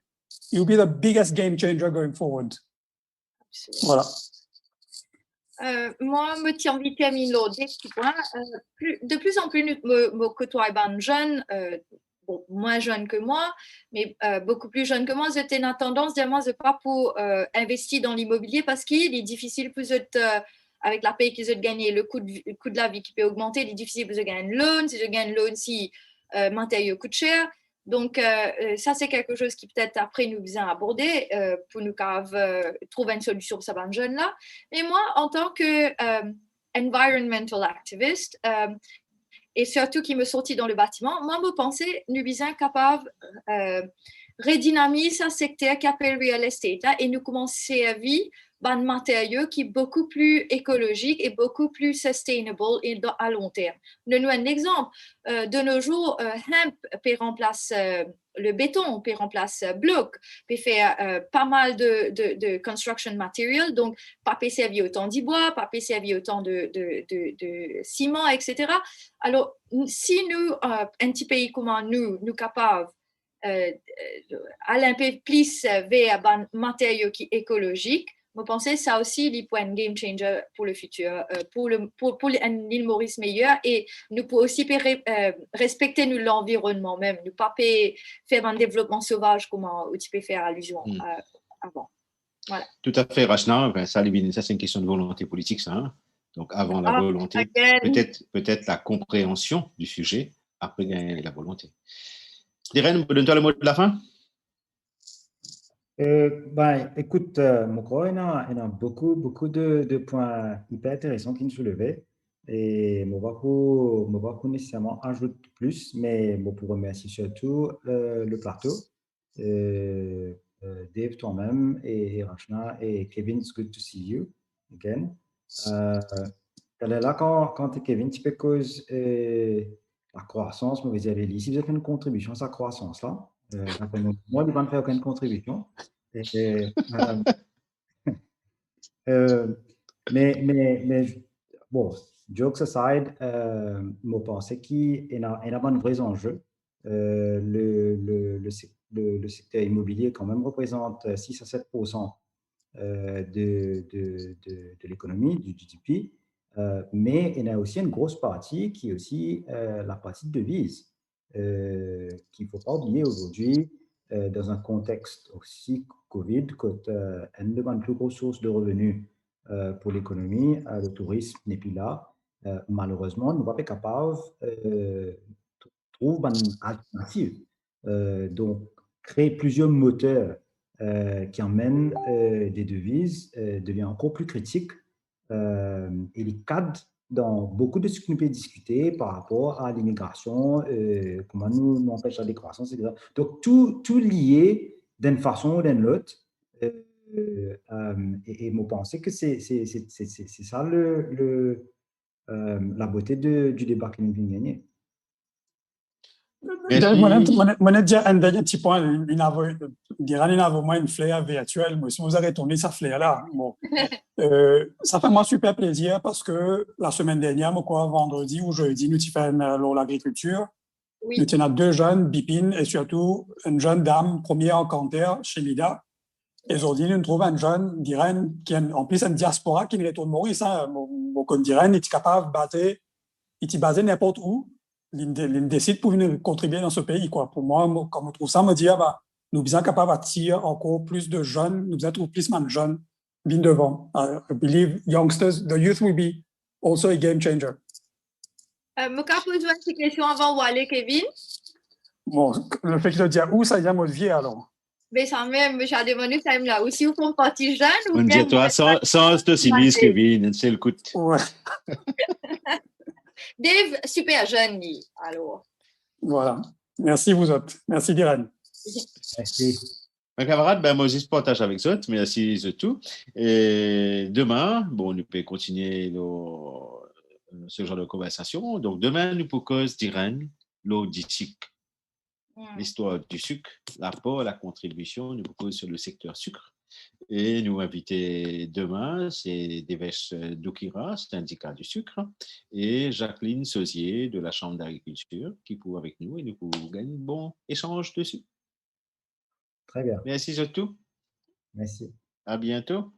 it will be the biggest game changer going forward. Voilà. Moi, je me tiens envie de terminer des petits points. De plus en plus, je côtoie des jeunes, bon, moins jeunes que moi, mais beaucoup plus jeunes que moi. J'étais une tendance, moi, je pas pour investir dans l'immobilier parce qu'il est difficile pour eux, avec la paye qu'ils ont gagné, le coût de la vie qui peut augmenter, il est difficile pour eux de gagner un loan. Si je gagne un loan, si matériaux coûtent cher. Donc, ça, c'est quelque chose qui peut-être après nous vient aborder pour nous trouver une solution pour ces jeunes-là. Mais moi, en tant que environmental activist, et surtout qui me sortit dans le bâtiment, moi, je pensais nous sommes capables de redynamiser ce secteur qui s'appelle real estate et nous commencer à vivre un matériau qui est beaucoup plus écologique et beaucoup plus sustainable et à long terme. Donnons un exemple. De nos jours, hemp peut remplacer le béton, peut remplacer bloc, peut faire pas mal de construction material, donc pas peut servir autant de bois, pas peut servir autant de ciment, etc. Alors, si nous, un petit pays comme nous capables aller un peu plus vers un matériau qui est écologique, je pense que ça aussi, il peut être un game changer pour le futur, pour l'île Maurice meilleure et nous pouvons aussi respecter l'environnement même, ne pas faire un développement sauvage comme tu peux faire allusion avant. Voilà. Tout à fait, Rachna. Ben, ça, c'est une question de volonté politique, ça. Hein. Donc, avant la volonté, peut-être la compréhension du sujet, après gagner la volonté. Diren, donne-toi le mot de la fin. Écoute, Moko, il y a beaucoup de points hyper intéressants qui nous soulevaient. Et je ne vais pas nécessairement ajouter plus, mais bon, pour remercier surtout le plateau, Dave, toi-même, et Rachna, et Kevin, it's good to see you again. Là, quand Kevin, tu peux cause la croissance, je vais dire, si vous avez une contribution à sa croissance-là, moi, je ne vais pas faire aucune contribution. Mais bon, jokes aside, je pense qu'il y a un vrai enjeu. Le secteur immobilier quand même représente 6 à 7% de l'économie, du GDP, mais il y a aussi une grosse partie qui est aussi la partie de devises, qu'il ne faut pas oublier aujourd'hui, dans un contexte aussi Covid, quand une des plus grosses sources de revenus pour l'économie, le tourisme n'est plus là. Malheureusement, nous ne sommes pas capables de trouver une alternative. Donc, créer plusieurs moteurs qui emmènent des devises devient encore plus critique. Et les cadres dans beaucoup de ce que nous pouvons discuter par rapport à l'immigration, comment nous empêcher la décroissance, etc. Donc, tout lié d'une façon ou d'une autre. Et je pense que c'est ça la beauté du débat que nous venons de gagner. Je dire un dernier petit point. Il y a au moins une fleur virtuelle, mais si vous avez retourné cette fleur-là, bon, ça fait moi super plaisir parce que la semaine dernière, vendredi ou jeudi, nous avons fait l'agriculture. Oui. Nous avons 2 jeunes, Bipin, et surtout une jeune dame, première en Canter, chez Mida. Et aujourd'hui, nous trouvons un jeune, Diren, qui est en plus une diaspora qui est retourne Maurice. Comme Diren, il est capable de battre, il est basé n'importe où. Il décide pour venir contribuer dans ce pays. Quoi. Pour moi, comme on trouve ça, me dire, nous sommes capables d'attirer encore plus de jeunes, nous sommes plus de jeunes, bien devant. I believe youngsters, the youth will be also a game changer. Je vais poser une question avant de aller, Kevin. Bon, le fait que je dis où, ça vient modifier alors. Mais ça même, j'ai demandé ça là aussi, vous faites partie jeune ou on bien. Toi, sans te civilisme, Kevin, c'est le coup. Ouais. Dave, super jeune, alors. Voilà. Merci, vous autres. Merci, Diren. Merci. Mes camarades, moi aussi, je partage avec vous. Merci de tout. Et demain, bon, nous pouvons continuer ce genre de conversation. Donc, demain, nous pouvons causer d'Irène, l'eau du sucre. L'histoire du sucre, l'apport, la contribution, nous pouvons sur le secteur sucre. Et nous inviter demain, c'est Devesh Doukira, syndicat du sucre, et Jacqueline Sauzier de la Chambre d'agriculture qui pour avec nous et nous pouvons gagner un bon échange dessus. Très bien. Merci surtout. Merci. À bientôt.